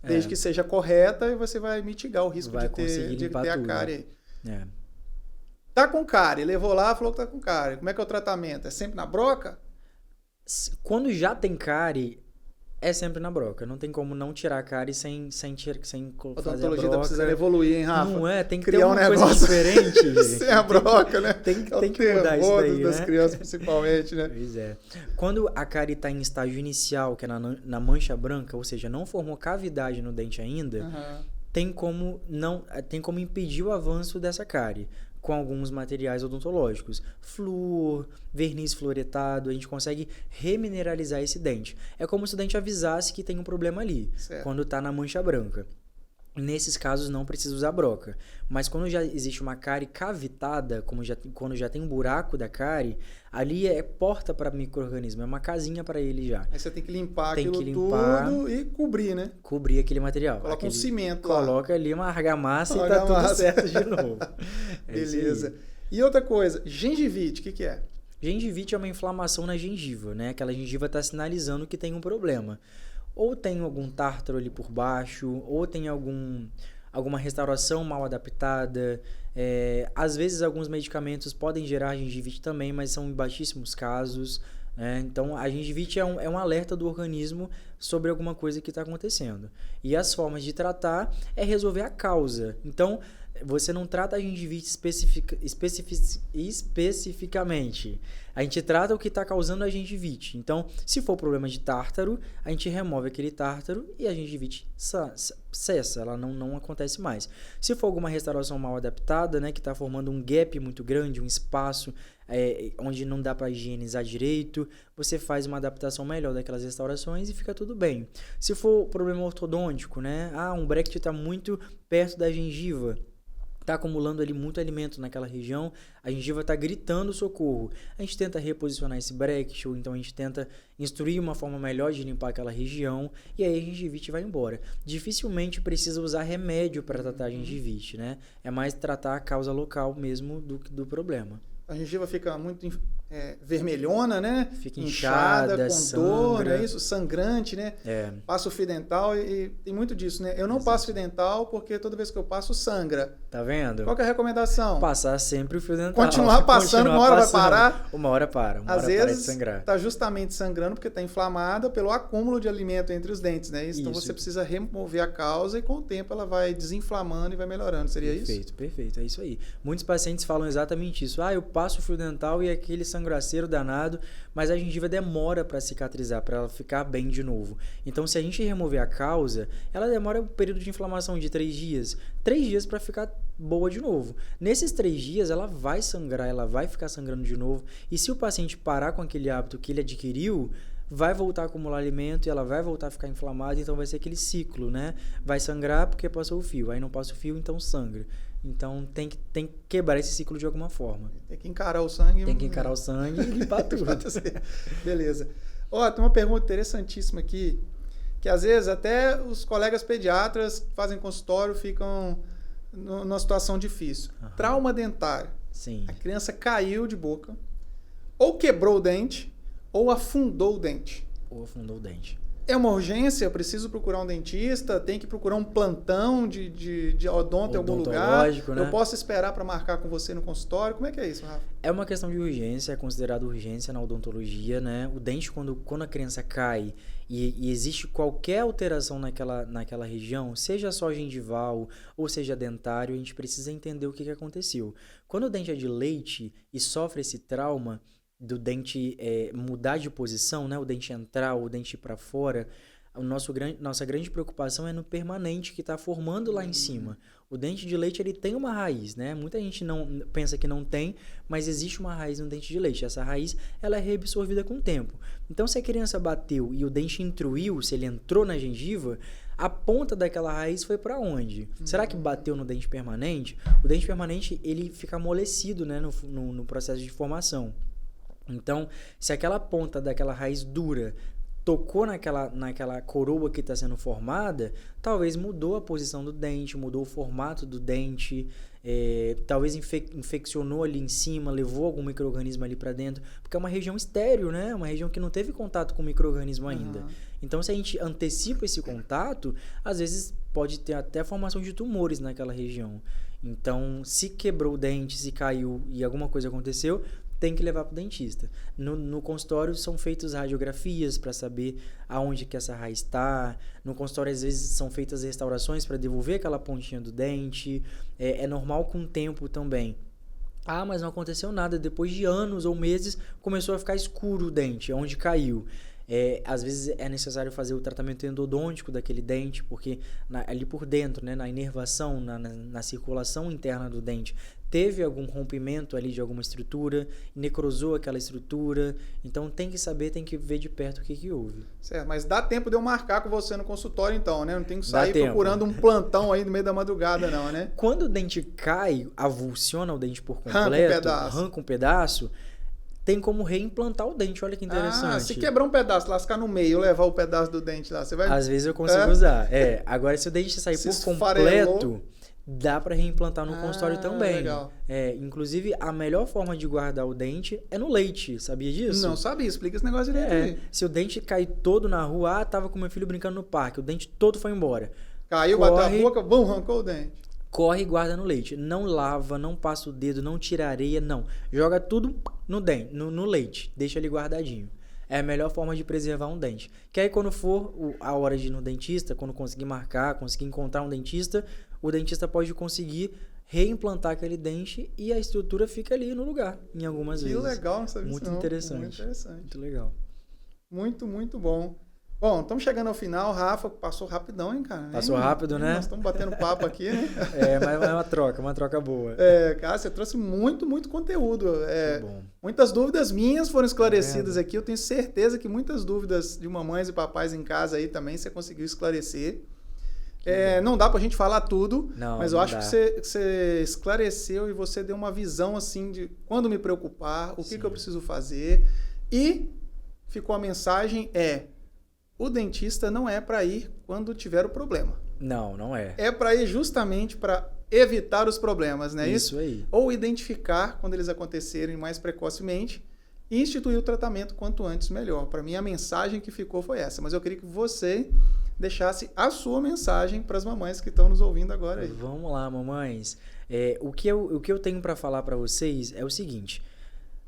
Speaker 1: desde que seja correta, e você vai mitigar o risco de ter a cárie aí. Tá com cárie, levou lá, falou que tá com cárie. Como é que é o tratamento? É sempre na broca?
Speaker 2: Quando já tem cárie, É sempre na broca. Não tem como não tirar a cárie sem fazer a
Speaker 1: Odontologia tá
Speaker 2: broca.
Speaker 1: precisando evoluir, hein, Rafa?
Speaker 2: Não é, tem que
Speaker 1: Criar
Speaker 2: ter uma coisa diferente, gente.
Speaker 1: sem a broca, né?
Speaker 2: Tem que
Speaker 1: É o
Speaker 2: mudar isso
Speaker 1: terror
Speaker 2: daí,
Speaker 1: das
Speaker 2: né?
Speaker 1: crianças, principalmente, né?
Speaker 2: Pois é. Quando a cárie está em estágio inicial, que é na mancha branca, ou seja, não formou cavidade no dente ainda, tem como impedir o avanço dessa cárie com alguns materiais odontológicos. Flúor, verniz fluoretado, a gente consegue remineralizar esse dente. É como se o dente avisasse que tem um problema ali, quando está na mancha branca. Nesses casos não precisa usar broca. Mas quando já existe uma cárie cavitada, quando já tem um buraco da cárie, ali é porta para micro-organismo, é uma casinha para ele já.
Speaker 1: Aí você tem que limpar tudo e cobrir, né?
Speaker 2: Cobrir aquele material.
Speaker 1: Coloca um cimento lá.
Speaker 2: Coloca ali uma argamassa e tá tudo certo de novo.
Speaker 1: Beleza. E outra coisa, gengivite, o que é?
Speaker 2: Gengivite é uma inflamação na gengiva, né? Aquela gengiva está sinalizando que tem um problema. Ou tem algum tártaro ali por baixo, ou tem alguma restauração mal adaptada. Às vezes alguns medicamentos podem gerar gengivite também, mas são em baixíssimos casos. Então a gengivite é um alerta do organismo sobre alguma coisa que está acontecendo. E as formas de tratar é resolver a causa. Então você não trata a gengivite especificamente. A gente trata o que está causando a gengivite. Então, se for problema de tártaro, a gente remove aquele tártaro e a gengivite cessa, ela não acontece mais. Se for alguma restauração mal adaptada, né, que está formando um gap muito grande, um espaço onde não dá para higienizar direito, você faz uma adaptação melhor daquelas restaurações e fica tudo bem. Se for problema ortodôntico, né, um bracket está muito perto da gengiva, está acumulando ali muito alimento naquela região, a gengiva está gritando socorro. A gente tenta reposicionar esse bracket, ou então a gente tenta instruir uma forma melhor de limpar aquela região, e aí a gengivite vai embora. Dificilmente precisa usar remédio para tratar a gengivite, né? É mais tratar a causa local mesmo do problema.
Speaker 1: A gengiva fica muito vermelhona, né?
Speaker 2: Fica inchada,
Speaker 1: com dor, né? Isso, sangrante, né? Passo fio dental e tem muito disso, né? Eu não passo fio dental porque toda vez que eu passo sangra.
Speaker 2: Tá vendo?
Speaker 1: Qual que é a recomendação?
Speaker 2: Passar sempre o fio dental.
Speaker 1: Continuar passando, uma hora vai parar.
Speaker 2: Uma hora para,
Speaker 1: Às vezes tá justamente sangrando porque tá inflamada pelo acúmulo de alimento entre os dentes, né? Então você precisa remover a causa e com o tempo ela vai desinflamando e vai melhorando. Seria isso?
Speaker 2: Perfeito. É isso aí. Muitos pacientes falam exatamente isso. Eu passo o fio dental e aquele sangraceiro danado, mas a gengiva demora para cicatrizar, para ela ficar bem de novo. Então, se a gente remover a causa, ela demora um período de inflamação de 3 dias. 3 dias para ficar boa de novo. Nesses 3 dias, ela vai sangrar, ela vai ficar sangrando de novo. E se o paciente parar com aquele hábito que ele adquiriu, vai voltar a acumular alimento e ela vai voltar a ficar inflamada, então vai ser aquele ciclo, né? Vai sangrar porque passou o fio, aí não passa o fio, então sangra. Então tem que quebrar esse ciclo de alguma forma.
Speaker 1: Tem que encarar o sangue.
Speaker 2: Tem que encarar o sangue e limpar tudo.
Speaker 1: Beleza. Tem uma pergunta interessantíssima aqui, que às vezes até os colegas pediatras que fazem consultório ficam numa situação difícil. Trauma dentário.
Speaker 2: Sim.
Speaker 1: A criança caiu de boca, ou quebrou o dente, ou afundou o dente. É uma urgência? Eu preciso procurar um dentista? Tem que procurar um plantão de odonto em algum lugar?
Speaker 2: Né?
Speaker 1: Eu posso esperar para marcar com você no consultório? Como é que é isso, Rafa?
Speaker 2: É uma questão de urgência, é considerado urgência na odontologia, né? O dente, quando a criança cai e existe qualquer alteração naquela região, seja só gengival ou seja dentário, a gente precisa entender o que aconteceu. Quando o dente é de leite e sofre esse trauma do dente mudar de posição, né? O dente entrar, o dente ir para fora, nossa grande preocupação é no permanente que está formando lá em cima. O dente de leite ele tem uma raiz, né? Muita gente não pensa que não tem, mas existe uma raiz no dente de leite. Essa raiz ela é reabsorvida com o tempo. Então, se a criança bateu e o dente intruiu, se ele entrou na gengiva, a ponta daquela raiz foi para onde? Será que bateu no dente permanente? O dente permanente ele fica amolecido, né? no processo de formação. Então, se aquela ponta daquela raiz dura tocou naquela coroa que está sendo formada, talvez mudou a posição do dente, mudou o formato do dente, talvez infeccionou ali em cima, levou algum micro-organismo ali para dentro, porque é uma região estéril, né? Uma região que não teve contato com o micro-organismo ainda. Então, se a gente antecipa esse contato, às vezes pode ter até a formação de tumores naquela região. Então, se quebrou o dente, se caiu e alguma coisa aconteceu, tem que levar para o dentista. No consultório são feitas radiografias para saber aonde que essa raiz está. No consultório, às vezes, são feitas restaurações para devolver aquela pontinha do dente. É normal com o tempo também. Ah, mas não aconteceu nada. Depois de anos ou meses, começou a ficar escuro o dente, onde caiu. Às vezes é necessário fazer o tratamento endodôntico daquele dente, porque ali por dentro, né, na inervação, na circulação interna do dente, teve algum rompimento ali de alguma estrutura, necrosou aquela estrutura. Então tem que saber, tem que ver de perto o que houve.
Speaker 1: Certo, mas dá tempo de eu marcar com você no consultório então, né? Não tem que sair procurando um plantão aí no meio da madrugada não, né?
Speaker 2: Quando o dente cai, avulsiona o dente por completo, arranca um pedaço, tem como reimplantar o dente, olha que interessante.
Speaker 1: Ah, se quebrar um pedaço, lascar no meio, levar o pedaço do dente lá, você vai...
Speaker 2: Às vezes eu consigo usar. Agora, se o dente sair por completo, dá para reimplantar no consultório também.
Speaker 1: Legal.
Speaker 2: Inclusive, a melhor forma de guardar o dente é no leite, sabia disso?
Speaker 1: Não sabia, explica esse negócio direito aí.
Speaker 2: Se o dente cair todo na rua, tava com meu filho brincando no parque, o dente todo foi embora.
Speaker 1: Caiu, bateu a boca, arrancou o dente.
Speaker 2: Corre e guarda no leite. Não lava, não passa o dedo, não tira areia, não. Joga tudo no leite. Deixa ele guardadinho. É a melhor forma de preservar um dente. Que aí quando for a hora de ir no dentista, quando conseguir marcar, conseguir encontrar um dentista, o dentista pode conseguir reimplantar aquele dente e a estrutura fica ali no lugar, em algumas vezes.
Speaker 1: Que legal, não sabia
Speaker 2: muito
Speaker 1: disso, não.
Speaker 2: Interessante.
Speaker 1: Muito interessante.
Speaker 2: Muito legal.
Speaker 1: Muito, muito bom. Bom, estamos chegando ao final, Rafa, passou rapidão, hein, cara?
Speaker 2: Passou rápido, né?
Speaker 1: Nós estamos batendo papo aqui, né?
Speaker 2: Mas é uma troca boa.
Speaker 1: Cara, você trouxe muito, muito conteúdo.
Speaker 2: Bom.
Speaker 1: Muitas dúvidas minhas foram esclarecidas aqui. Eu tenho certeza que muitas dúvidas de mamães e papais em casa aí também você conseguiu esclarecer. Não dá pra gente falar tudo, mas eu acho que você esclareceu e você deu uma visão assim de quando me preocupar, o que eu preciso fazer. E ficou a mensagem o dentista não é para ir quando tiver o problema.
Speaker 2: Não é.
Speaker 1: É para ir justamente para evitar os problemas, né?
Speaker 2: Isso aí.
Speaker 1: Ou identificar quando eles acontecerem mais precocemente e instituir o tratamento quanto antes melhor. Para mim, a mensagem que ficou foi essa. Mas eu queria que você deixasse a sua mensagem para as mamães que estão nos ouvindo agora aí.
Speaker 2: Vamos lá, mamães. O que eu tenho para falar para vocês é o seguinte.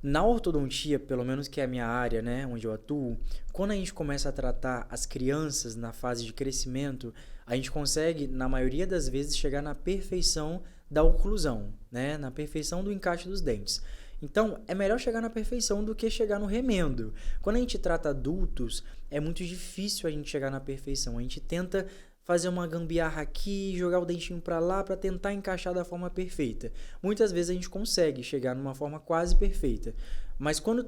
Speaker 2: Na ortodontia, pelo menos que é a minha área, né, onde eu atuo, quando a gente começa a tratar as crianças na fase de crescimento, a gente consegue, na maioria das vezes, chegar na perfeição da oclusão, né, na perfeição do encaixe dos dentes. Então, é melhor chegar na perfeição do que chegar no remendo. Quando a gente trata adultos, é muito difícil a gente chegar na perfeição. A gente tenta fazer uma gambiarra aqui, jogar o dentinho para lá para tentar encaixar da forma perfeita. Muitas vezes a gente consegue chegar numa forma quase perfeita, mas quando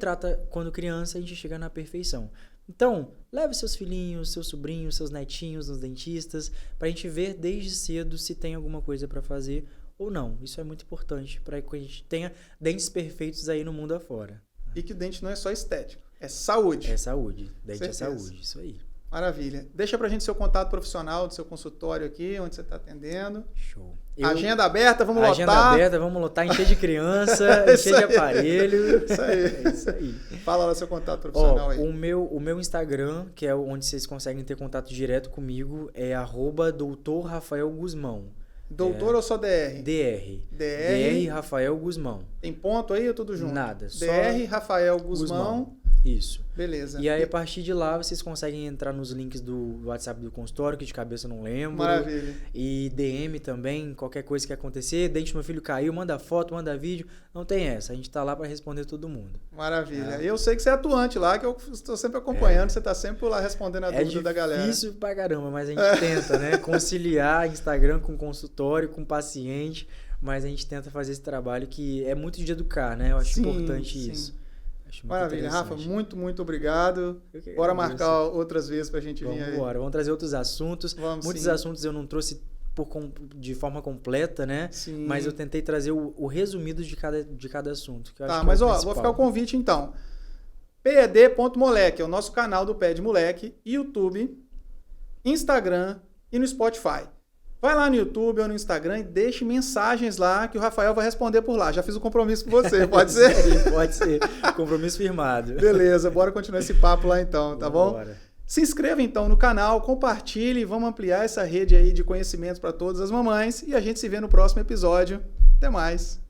Speaker 2: criança a gente chega na perfeição. Então, leve seus filhinhos, seus sobrinhos, seus netinhos nos dentistas para a gente ver desde cedo se tem alguma coisa para fazer ou não. Isso é muito importante para que a gente tenha dentes perfeitos aí no mundo afora.
Speaker 1: E que o dente não é só estético, é saúde.
Speaker 2: É saúde, dente é saúde, isso aí.
Speaker 1: Maravilha. Deixa pra gente seu contato profissional do seu consultório aqui, onde você está atendendo.
Speaker 2: Show.
Speaker 1: Agenda aberta, vamos lotar.
Speaker 2: Agenda aberta, vamos lotar, encher de criança, encher de aparelho.
Speaker 1: Isso aí.
Speaker 2: É isso aí.
Speaker 1: Fala lá seu contato profissional aí.
Speaker 2: O meu Instagram, que é onde vocês conseguem ter contato direto comigo, é @Dr. Rafael Guzmão.
Speaker 1: Doutor ou só DR?
Speaker 2: DR Rafael Guzmão.
Speaker 1: Tem ponto aí ou tudo junto?
Speaker 2: Nada.
Speaker 1: DR Rafael Guzmão.
Speaker 2: Isso.
Speaker 1: Beleza.
Speaker 2: E aí, a partir de lá, vocês conseguem entrar nos links do WhatsApp do consultório, que de cabeça eu não lembro.
Speaker 1: Maravilha.
Speaker 2: E DM também, qualquer coisa que acontecer. Dente do meu filho caiu, manda foto, manda vídeo. Não tem essa. A gente tá lá para responder todo mundo.
Speaker 1: Maravilha. E eu sei que você é atuante lá, que eu estou sempre acompanhando. Você tá sempre lá respondendo a dúvida da galera.
Speaker 2: É difícil pra caramba, mas a gente tenta, né? Conciliar Instagram com consultório, com paciente. Mas a gente tenta fazer esse trabalho que é muito de educar, né? Eu acho importante isso.
Speaker 1: Maravilha, Rafa, muito, muito obrigado. Bora marcar outras vezes pra gente vir aí.
Speaker 2: Vamos trazer outros assuntos. Muitos assuntos eu não trouxe de forma completa, né?
Speaker 1: Sim.
Speaker 2: Mas eu tentei trazer o resumido de cada assunto. Que eu acho que
Speaker 1: mas vou ficar o convite então. PED.moleque é o nosso canal do Pé de Moleque, YouTube, Instagram e no Spotify. Vai lá no YouTube ou no Instagram e deixe mensagens lá que o Rafael vai responder por lá. Já fiz o compromisso com você, pode ser?
Speaker 2: Pode ser. Compromisso firmado.
Speaker 1: Beleza, bora continuar esse papo lá então, tá bom?
Speaker 2: Bora.
Speaker 1: Se inscreva então no canal, compartilhe, vamos ampliar essa rede aí de conhecimentos para todas as mamães e a gente se vê no próximo episódio. Até mais!